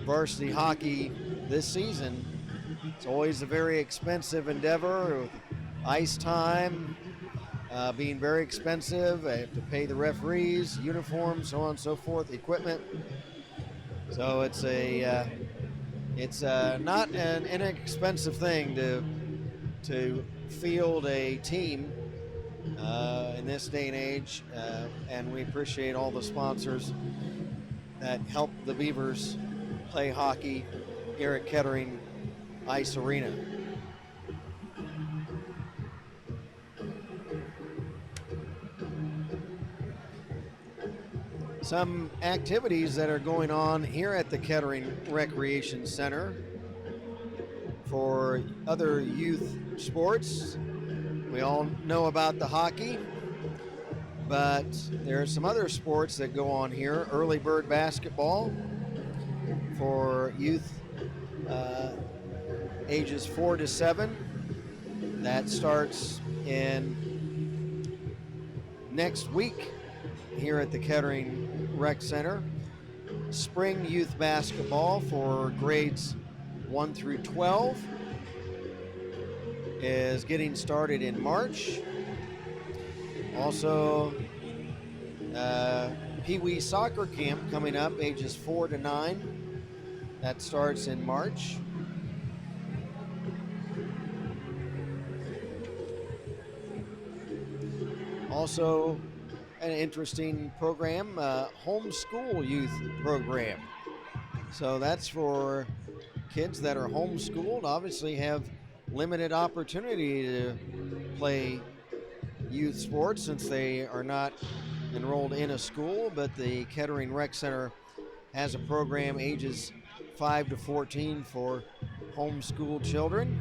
Speaker 1: varsity hockey this season. It's always a very expensive endeavor, with ice time being very expensive. They have to pay the referees, uniforms, so on and so forth, equipment. So it's not an inexpensive thing to field a team in this day and age, and we appreciate all the sponsors that help the Beavers play hockey here at Kettering Ice Arena. Some activities that are going on here at the Kettering Recreation Center for other youth sports. We all know about the hockey, but there are some other sports that go on here. Early bird basketball for youth ages 4 to 7. That starts in next week here at the Kettering Rec Center. Spring youth basketball for grades 1 through 12 is getting started in March. Also, Pee Wee soccer camp coming up, ages 4 to 9. That starts in March. Also, an interesting program, homeschool youth program. So that's for kids that are homeschooled, obviously have limited opportunity to play youth sports since they are not enrolled in a school, but the Kettering Rec Center has a program ages 5 to 14 for homeschool children.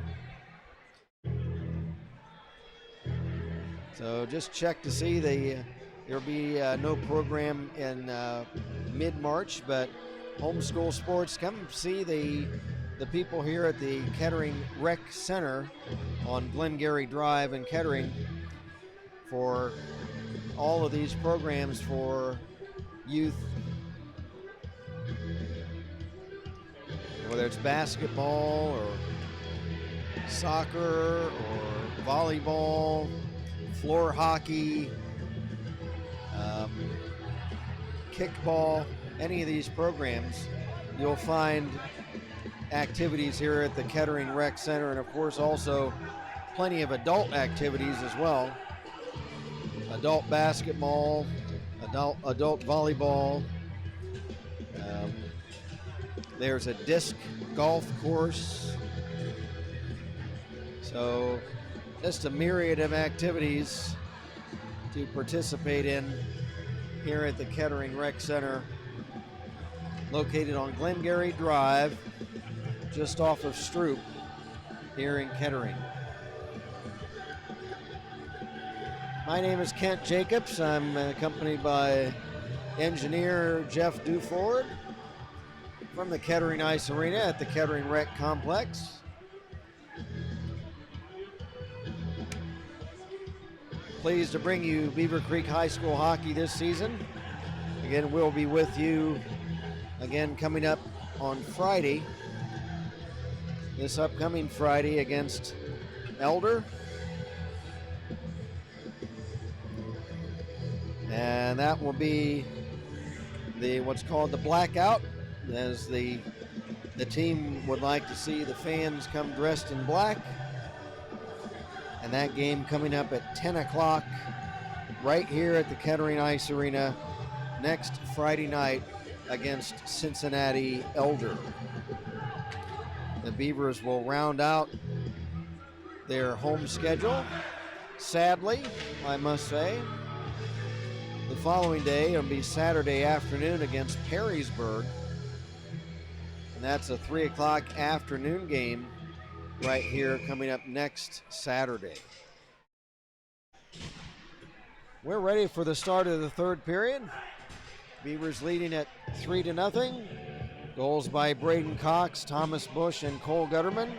Speaker 1: So just check to see there'll be no program in mid-March, but homeschool sports, come see the people here at the Kettering Rec Center on Glengarry Drive in Kettering for all of these programs for youth, whether it's basketball or soccer or volleyball, floor hockey, kickball, any of these programs. You'll find activities here at the Kettering Rec Center, and of course also plenty of adult activities as well. Adult basketball, adult volleyball. There's a disc golf course. So just a myriad of activities to participate in here at the Kettering Rec Center, located on Glengarry Drive, just off of Stroop here in Kettering. My name is Kent Jacobs. I'm accompanied by engineer Jeff Duford from the Kettering Ice Arena at the Kettering Rec Complex. Pleased to bring you Beavercreek High School hockey this season. Again, we'll be with you again coming up on Friday, this upcoming Friday against Elder. And that will be what's called the blackout, as the team would like to see the fans come dressed in black. And that game coming up at 10 o'clock right here at the Kettering Ice Arena next Friday night against Cincinnati Elder. The Beavers will round out their home schedule, sadly, I must say. The following day will be Saturday afternoon against Perrysburg. And that's a 3 o'clock afternoon game right here coming up next Saturday. We're ready for the start of the third period. Beavers leading at 3-0. Goals by Braden Cox, Thomas Bush, and Cole Gutterman.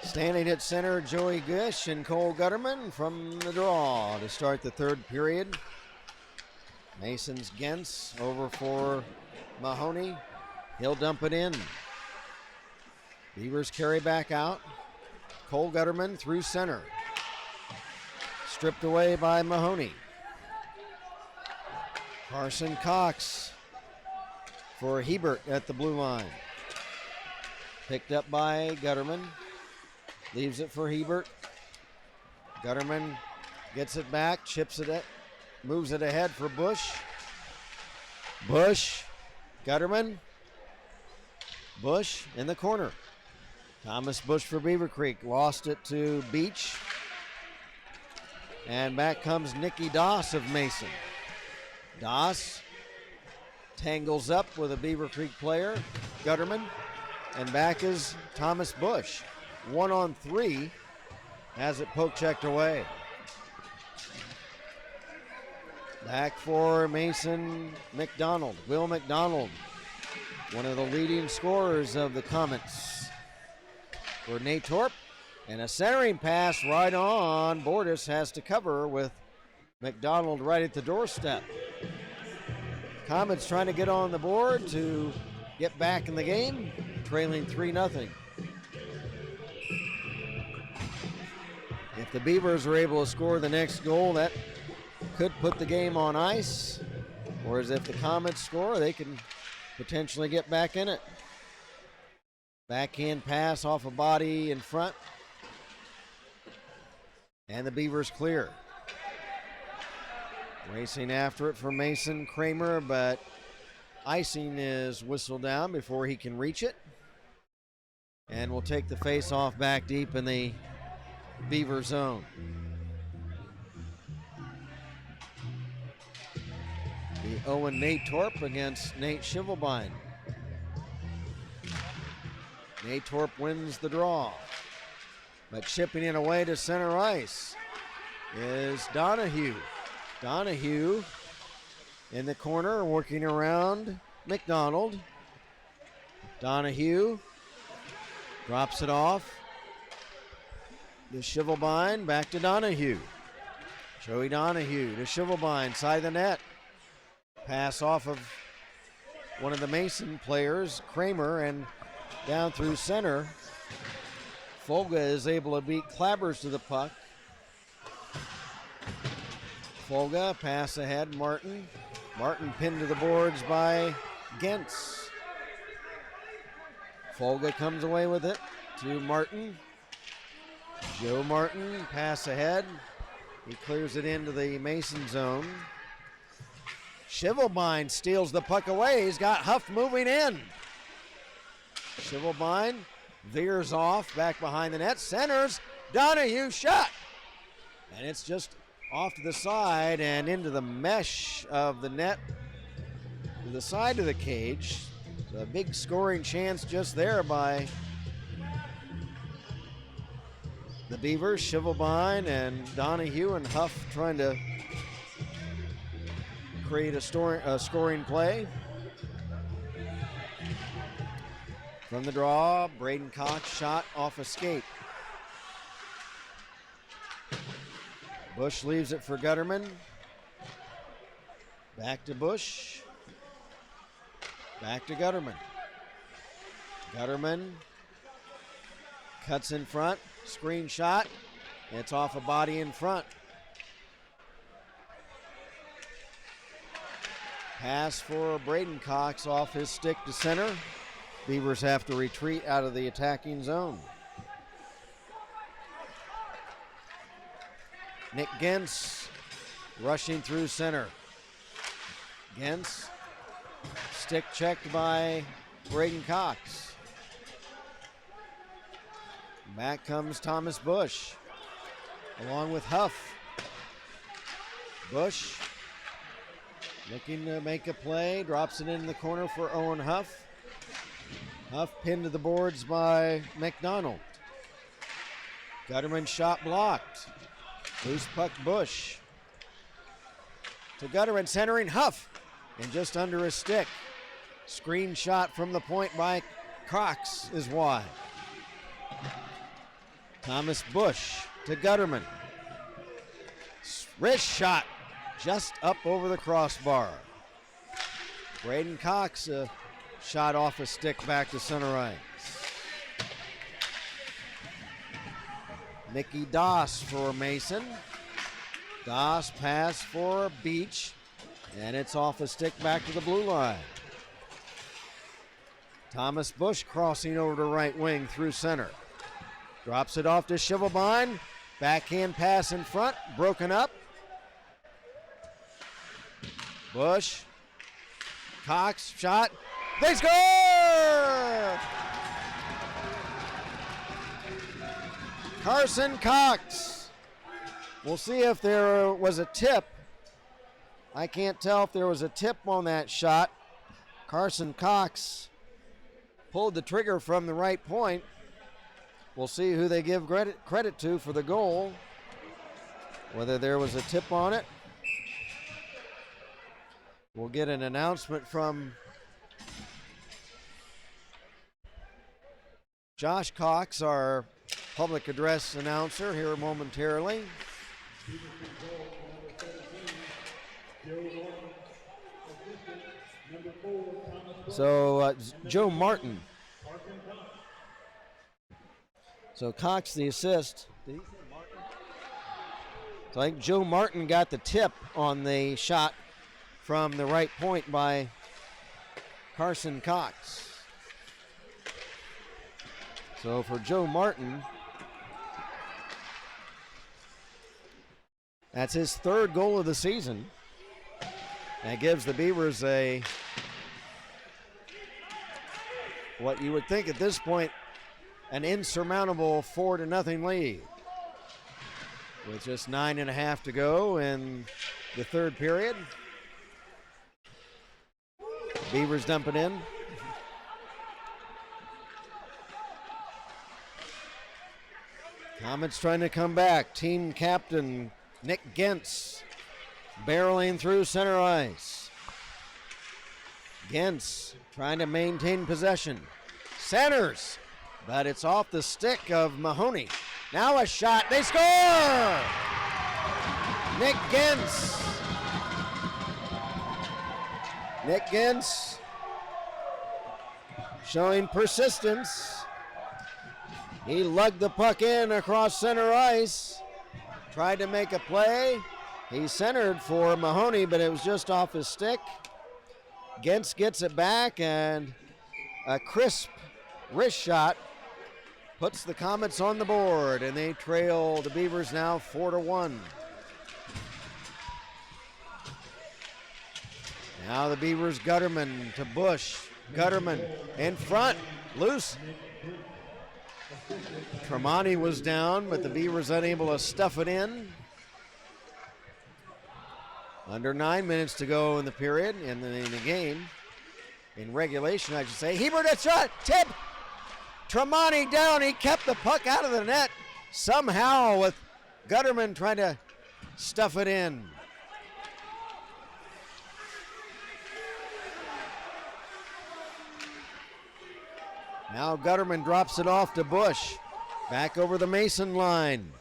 Speaker 1: Standing at center, Joey Gush and Cole Gutterman from the draw to start the third period. Mason's Gens over for Mahoney. He'll dump it in. Beavers carry back out. Cole Gutterman through center. Stripped away by Mahoney. Carson Cox for Hebert at the blue line. Picked up by Gutterman. Leaves it for Hebert. Gutterman gets it back, chips it, moves it ahead for Bush. Bush, Gutterman. Bush in the corner. Thomas Bush for Beavercreek. Lost it to Beach. And back comes Nikki Doss of Mason. Doss tangles up with a Beavercreek player, Gutterman. And back is Thomas Bush. 1-on-3, has it poke checked away. Back for Mason McDonald, Will McDonald, one of the leading scorers of the Comets. For Nate Torp, and a centering pass right on. Bordas has to cover with McDonald right at the doorstep. Comets trying to get on the board to get back in the game, trailing 3-0. If the Beavers are able to score the next goal, that could put the game on ice. Whereas if the Comets score, they can potentially get back in it. Backhand pass off a body in front. And the Beavers clear. Racing after it for Mason Kramer, but icing is whistled down before he can reach it. And we'll take the face-off back deep in the Beaver zone. The Owen Natorp against Nate Shivelbein. Natorp wins the draw. But chipping it away to center ice is Donahue. Donahue in the corner working around McDonald. Donahue drops it off. To Shivelbein, back to Donahue. Joey Donahue to Shivelbein, side of the net. Pass off of one of the Mason players, Kramer, and down through center. Folga is able to beat Clabbers to the puck. Folga, pass ahead, Martin. Martin pinned to the boards by Gentz. Folga comes away with it to Martin. Joe Martin, pass ahead. He clears it into the Mason zone. Shivelbein steals the puck away. He's got Huff moving in. Shivelbein veers off, back behind the net. Centers, Donahue shot. And it's just off to the side and into the mesh of the net to the side of the cage. So a big scoring chance just there by the Beavers. Shivelbein and Donahue and Huff trying to create a scoring play. From the draw, Braden Cox shot off a skate. Bush leaves it for Gutterman. Back to Bush. Back to Gutterman. Gutterman cuts in front. Screen shot. It's off a body in front. Pass for Braden Cox off his stick to center. Beavers have to retreat out of the attacking zone. Nick Gentz rushing through center. Gentz, stick checked by Braden Cox. Back comes Thomas Bush, along with Huff. Bush looking to make a play, drops it in the corner for Owen Huff. Huff pinned to the boards by McDonald. Gutterman shot blocked. Loose puck Bush. To Gutterman, centering Huff. And just under his stick. Screen shot from the point by Cox is wide. Thomas Bush to Gutterman. Wrist shot just up over the crossbar. Braden Cox shot off a stick back to center ice. Mickey Doss for Mason. Doss pass for Beach, and it's off a stick back to the blue line. Thomas Bush crossing over to right wing through center. Drops it off to Shivelbein. Backhand pass in front, broken up. Bush. Cox shot. They score! Carson Cox. We'll see if there was a tip. I can't tell if there was a tip on that shot. Carson Cox pulled the trigger from the right point. We'll see who they give credit to for the goal. Whether there was a tip on it. We'll get an announcement from Josh Cox, our public address announcer, here momentarily. So Joe Martin. So Cox the assist. Did he say Martin? So I think Joe Martin got the tip on the shot from the right point by Carson Cox. So for Joe Martin, that's his third goal of the season. That gives the Beavers a what you would think at this point, an insurmountable 4-0 lead. With just 9.5 to go in the third period. Beavers dump it in. Comets trying to come back. Team captain Nick Gentz barreling through center ice. Gentz trying to maintain possession. Centers, but it's off the stick of Mahoney. Now a shot, they score! Nick Gentz. Nick Gentz showing persistence. He lugged the puck in across center ice, tried to make a play. He centered for Mahoney, but it was just off his stick. Gentz gets it back, and a crisp wrist shot puts the Comets on the board, and they trail the Beavers now 4-1. Now the Beavers, Gutterman to Bush. Gutterman in front, loose. Tremonti was down, but the Beavers unable to stuff it in. Under 9 minutes to go in the period, in the game. In regulation, I should say. Hebert, a shot, tip. Tremonti down, he kept the puck out of the net. Somehow with Gutterman trying to stuff it in. Now Gutterman drops it off to Bush. Back over the Mason line.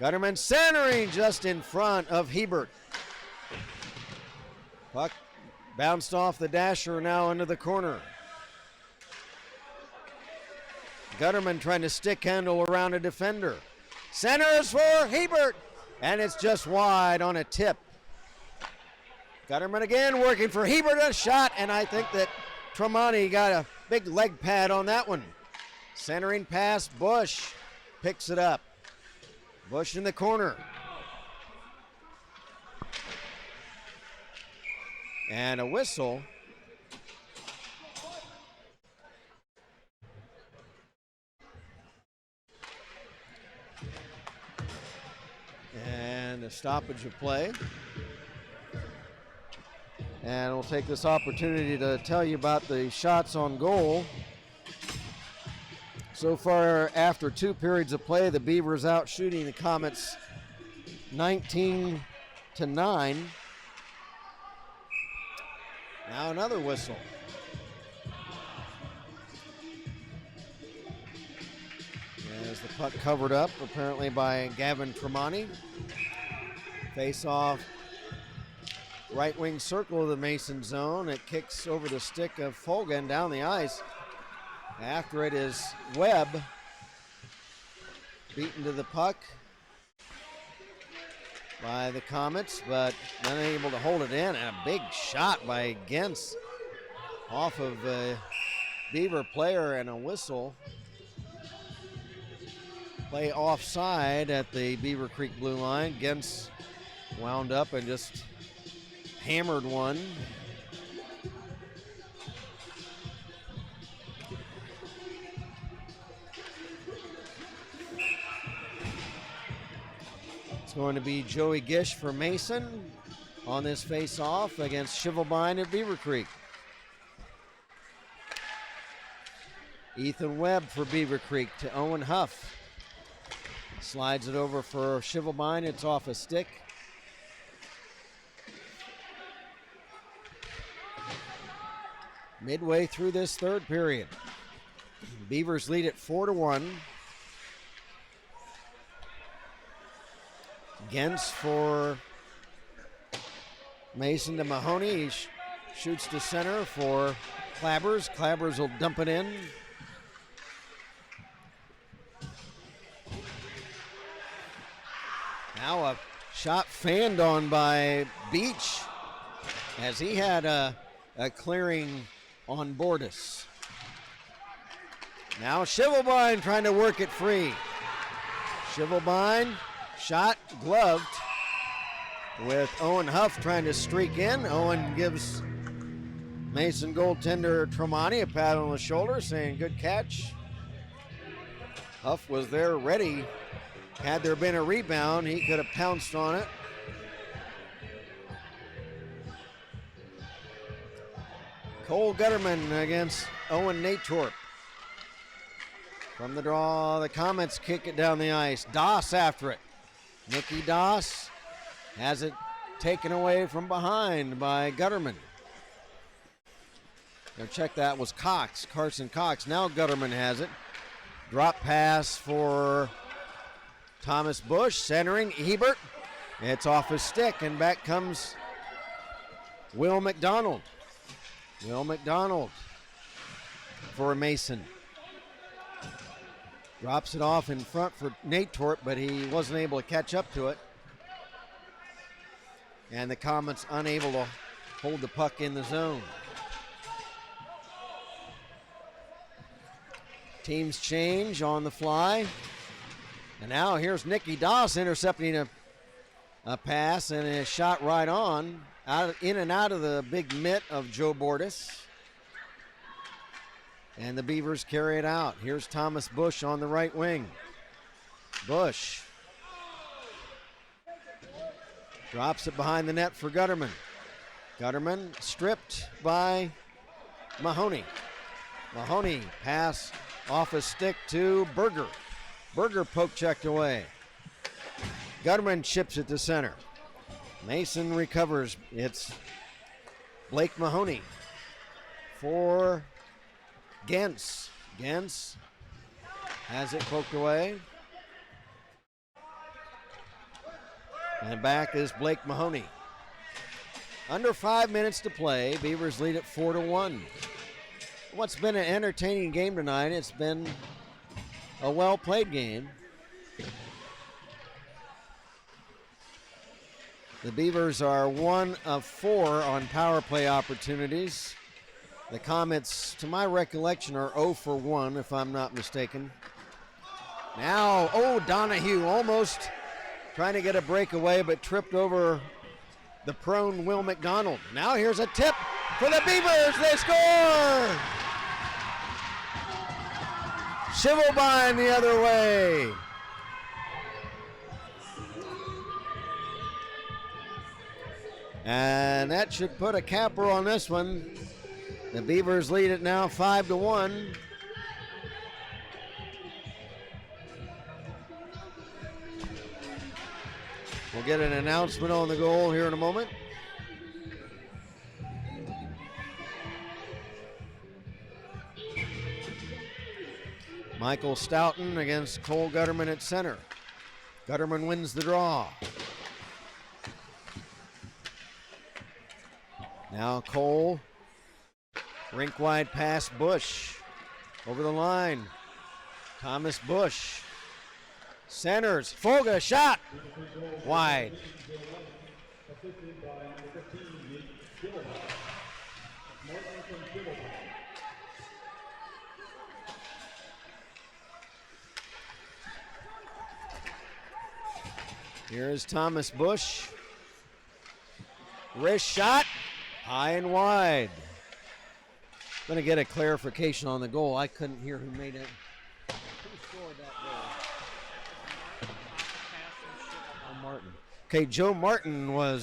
Speaker 1: Gutterman centering just in front of Hebert. Puck bounced off the dasher, now into the corner. Gutterman trying to stick handle around a defender. Centers for Hebert, and it's just wide on a tip. Gutterman again working for Hebert, a shot, and I think that Tremonti got a big leg pad on that one. Centering pass, Bush picks it up. Bush in the corner. And a whistle. And a stoppage of play. And we'll take this opportunity to tell you about the shots on goal. So far, after 2 periods of play, the Beavers out shooting the Comets 19-9. Now another whistle. As the puck covered up, apparently by Gavin Tremonti. Face off, right wing circle of the Mason zone. It kicks over the stick of Fulgen down the ice. After it is Webb beaten to the puck by the Comets, but unable to hold it in. And a big shot by Gentz off of a Beaver player, and a whistle. Play offside at the Beavercreek blue line. Gentz wound up and just hammered one. It's going to be Joey Gish for Mason on this face-off against Shivelbein at Beavercreek. Ethan Webb for Beavercreek to Owen Huff. Slides it over for Shivelbein. It's off a stick. Midway through this third period. Beavers lead at 4-1. Gentz for Mason to Mahoney. He shoots to center for Clabbers. Clabbers will dump it in. Now a shot fanned on by Beach as he had a clearing on Bordis. Now Shivelbein trying to work it free. Shivelbein, shot gloved with Owen Huff trying to streak in. Owen gives Mason goaltender Tremonti a pat on the shoulder saying good catch. Huff was there ready. Had there been a rebound, he could have pounced on it. Cole Gutterman against Owen Natorp. From the draw, the Comets kick it down the ice. Doss after it. Nicky Doss has it taken away from behind by Gutterman. Now check that was Cox, Carson Cox. Now Gutterman has it. Drop pass for Thomas Bush, centering Hebert. It's off his stick, and back comes Will McDonald. Will McDonald for Mason. Drops it off in front for Natorp, but he wasn't able to catch up to it. And the Comets unable to hold the puck in the zone. Teams change on the fly. And now here's Nicky Doss intercepting a pass and a shot right on, in and out of the big mitt of Joe Bordas. And the Beavers carry it out. Here's Thomas Bush on the right wing. Bush drops it behind the net for Gutterman. Gutterman stripped by Mahoney. Mahoney pass off his stick to Berger. Berger poke checked away. Gutterman chips it to center. Mason recovers. It's Blake Mahoney for Gens. Gens has it poked away. And back is Blake Mahoney. Under 5 minutes to play. Beavers lead it 4-1. What's been an entertaining game tonight. It's been a well-played game. The Beavers are 1 of 4 on power play opportunities. The Comets, to my recollection, are 0 for 1, if I'm not mistaken. Now, Donahue almost trying to get a breakaway, but tripped over the prone Will McDonald. Now here's a tip for the Beavers. They score! Shivelbein the other way. And that should put a capper on this one. The Beavers lead it now 5-1. We'll get an announcement on the goal here in a moment. Michael Stoughton against Cole Gutterman at center. Gutterman wins the draw. Now Cole, rink wide pass Bush, over the line. Thomas Bush, centers, Folga, shot, wide. Here's Thomas Bush. Wrist shot, high and wide. Going to get a clarification on the goal. I couldn't hear who made it. Who scored that goal? Martin. Okay, Joe Martin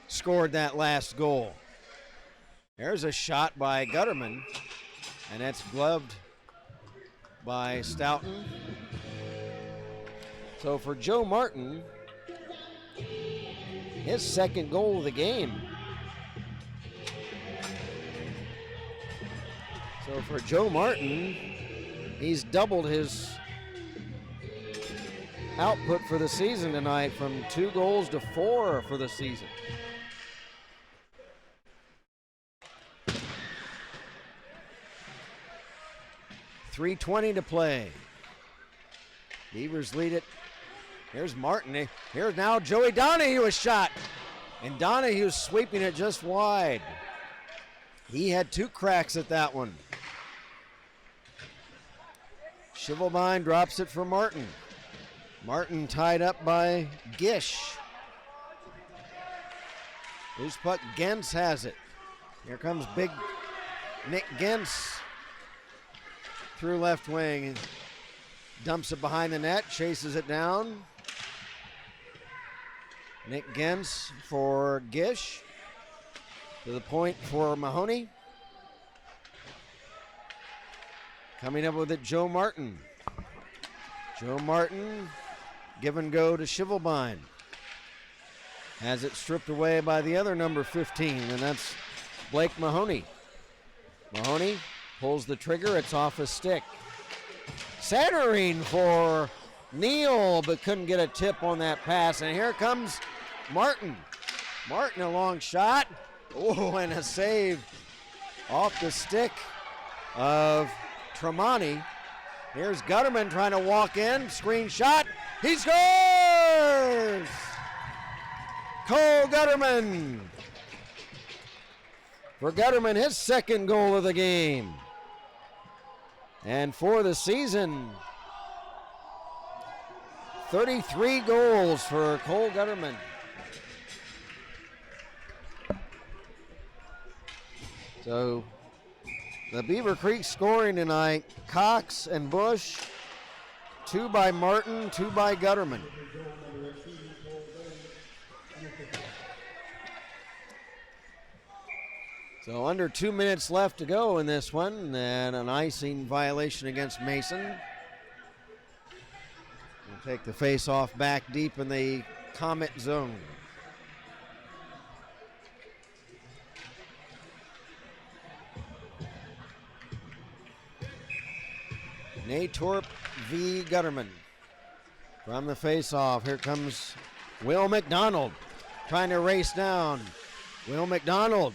Speaker 1: scored that last goal. There's a shot by Gutterman, and that's gloved by Stoughton. So for Joe Martin, his second goal of the game. So for Joe Martin, he's doubled his output for the season tonight from 2 goals to 4 for the season. .320 to play. Beavers lead it. Here's Martin. Here's now Joey Donahue a shot. And Donahue's sweeping it just wide. He had 2 cracks at that one. Shivelbein drops it for Martin. Martin tied up by Gish. Loose puck, Gens has it. Here comes big Nick Gintz through left wing. Dumps it behind the net, chases it down. Nick Gintz for Gish. To the point for Mahoney. Coming up with it, Joe Martin. Joe Martin, give and go to Shivelbein. Has it stripped away by the other number 15, and that's Blake Mahoney. Mahoney pulls the trigger, it's off his stick. Centering for Neal, but couldn't get a tip on that pass, and here comes Martin. Martin, a long shot. Oh, and a save off the stick of Tremonti. Here's Gutterman trying to walk in. Screen shot. He scores! Cole Gutterman. For Gutterman, his second goal of the game. And for the season, 33 goals for Cole Gutterman. So the Beavercreek scoring tonight, Cox and Bush, 2 by Martin, 2 by Gutterman. So under 2 minutes left to go in this one, and an icing violation against Mason. We'll take the face-off back deep in the Comet zone. Natorp v. Gutterman. From the face-off, here comes Will McDonald trying to race down. Will McDonald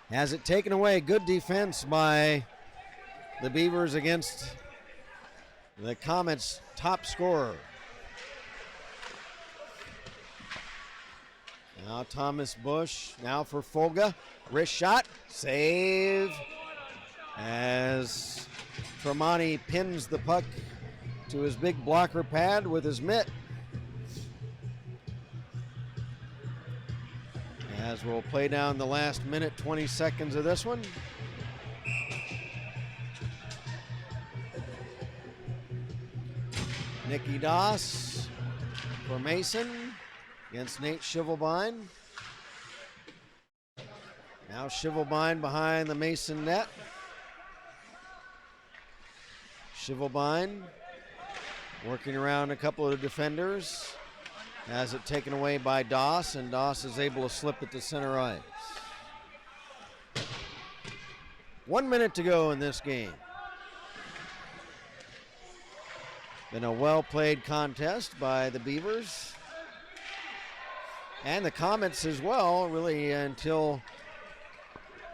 Speaker 1: has it taken away. Good defense by the Beavers against the Comets' top scorer. Now Thomas Bush, now for Folga. Wrist shot, save. As Tremonti pins the puck to his big blocker pad with his mitt. As we'll play down the last minute, 20 seconds of this one. Nicky Doss for Mason against Nate Shivelbein. Now Shivelbein behind the Mason net. Shivelbein working around a couple of the defenders. Has it taken away by Doss, and Doss is able to slip it to center ice. 1 minute to go in this game. Been a well-played contest by the Beavers. And the Comets as well, really, until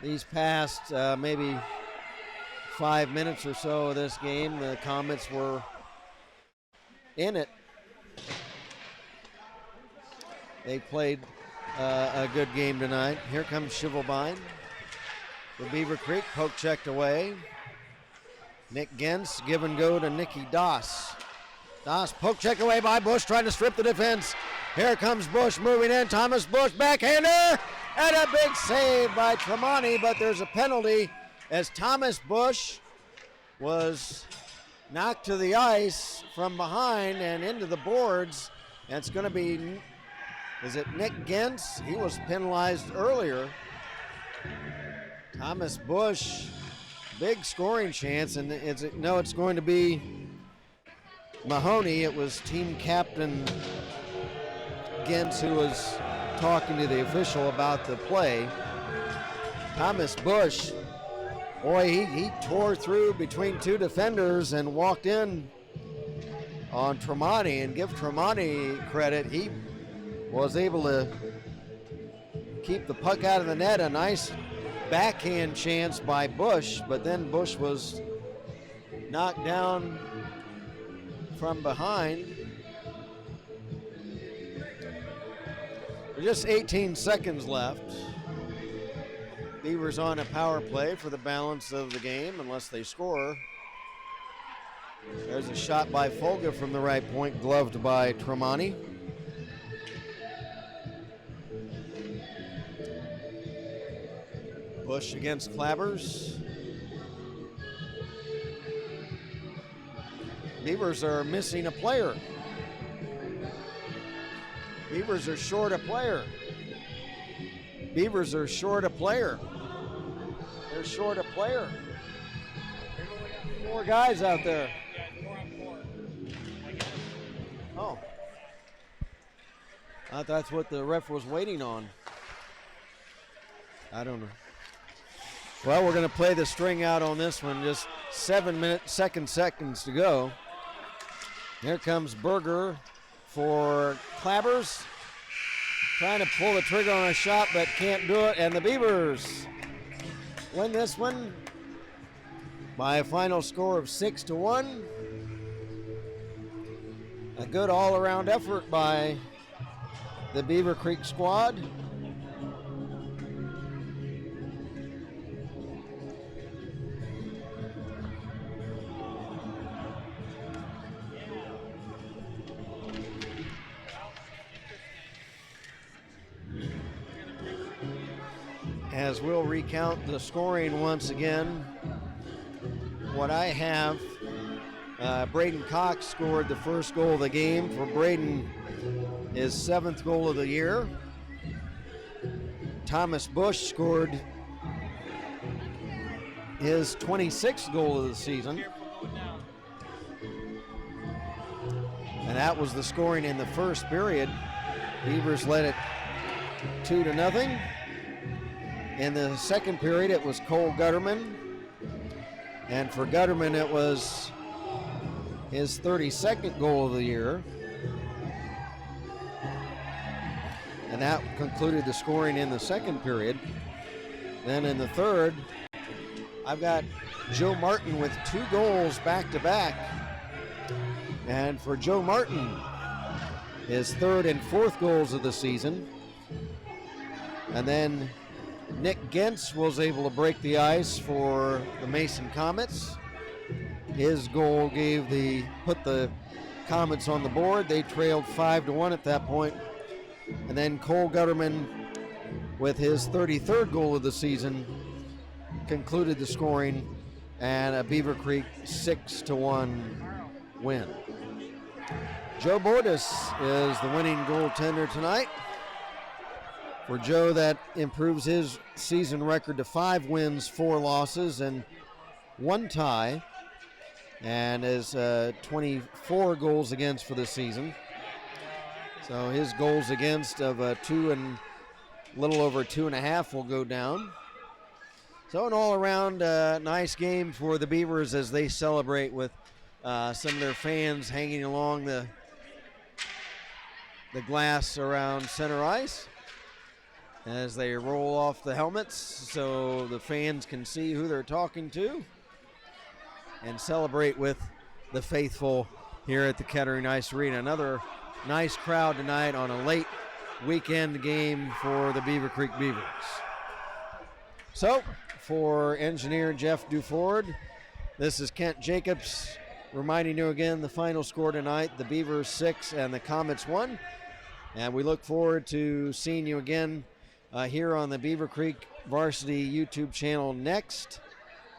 Speaker 1: these past maybe 5 minutes or so of this game, the Comets were in it. They played a good game tonight. Here comes Shivelbein for Beavercreek, poke checked away. Nick Gintz, give and go to Nicky Doss. Doss poke check away by Bush, trying to strip the defense. Here comes Bush moving in. Thomas Bush, backhander, and a big save by Tremonti, but there's a penalty as Thomas Bush was knocked to the ice from behind and into the boards. And it's going to be, is it Nick Gintz? He was penalized earlier. Thomas Bush, big scoring chance, and it's going to be Mahoney. It was team captain Gintz who was talking to the official about the play. Thomas Bush, boy, he tore through between two defenders and walked in on Tremonti, and give Tremonti credit, he was able to keep the puck out of the net. A nice backhand chance by Bush, but then Bush was knocked down from behind. Just 18 seconds left. Beavers on a power play for the balance of the game unless they score. There's a shot by Folga from the right point, gloved by Tremonti. Bush against Clabbers. Beavers are missing a player. Beavers are short a player. Beavers are short a player. They're short a player. Four guys out there. Oh. I thought that's what the ref was waiting on. I don't know. Well, we're going to play the string out on this one. Just 7 seconds to go. Here comes Berger for Clabbers. Trying to pull the trigger on a shot, but can't do it. And the Beavers win this one by a final score of 6-1. A good all-around effort by the Beavercreek squad. As we'll recount the scoring once again, what I have, Braden Cox scored the first goal of the game. For Braden, his 7th goal of the year. Thomas Bush scored his 26th goal of the season. And that was the scoring in the first period. Beavers led it 2-0. In the second period, it was Cole Gutterman. And for Gutterman, it was his 32nd goal of the year. And that concluded the scoring in the second period. Then in the third, I've got Joe Martin with 2 goals back-to-back. And for Joe Martin, his 3rd and 4th goals of the season. And then Nick Gentz was able to break the ice for the Mason Comets. His goal put the Comets on the board. They trailed 5-1 at that point. And then Cole Gutterman, with his 33rd goal of the season, concluded the scoring, and a Beavercreek 6-1 win. Joe Bordas is the winning goaltender tonight. For Joe, that improves his season record to 5 wins, 4 losses, and 1 tie, and is 24 goals against for the season. So his goals against of 2 and a little over 2.5 will go down. So an all-around nice game for the Beavers as they celebrate with some of their fans hanging along the glass around center ice as they roll off the helmets so the fans can see who they're talking to and celebrate with the faithful here at the Kettering Ice Arena. Another nice crowd tonight on a late weekend game for the Beavercreek Beavers. So, for engineer Jeff Duford, this is Kent Jacobs reminding you again the final score tonight, the Beavers 6 and the Comets 1. And we look forward to seeing you again here on the Beavercreek Varsity YouTube channel next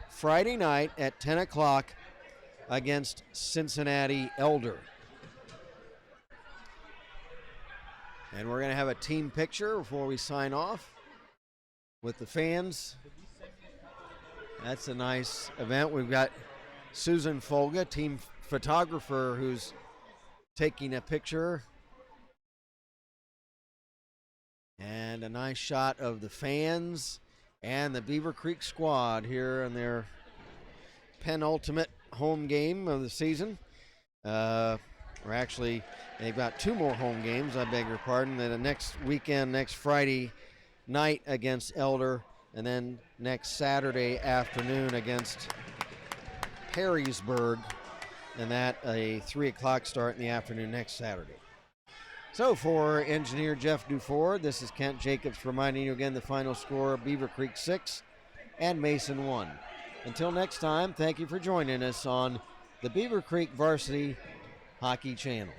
Speaker 1: Friday night at 10 o'clock against Cincinnati Elder. And we're going to have a team picture before we sign off with the fans. That's a nice event. We've got Susan Folga, team photographer, who's taking a picture. And a nice shot of the fans and the Beavercreek squad here in their penultimate home game of the season. They've got 2 more home games, I beg your pardon. Then the next weekend, next Friday night against Elder, and then next Saturday afternoon against Perrysburg, and that a 3 o'clock start in the afternoon next Saturday. So for engineer Jeff Duford, this is Kent Jacobs reminding you again the final score, Beavercreek 6 and Mason 1. Until next time, thank you for joining us on the Beavercreek Varsity Hockey Channel.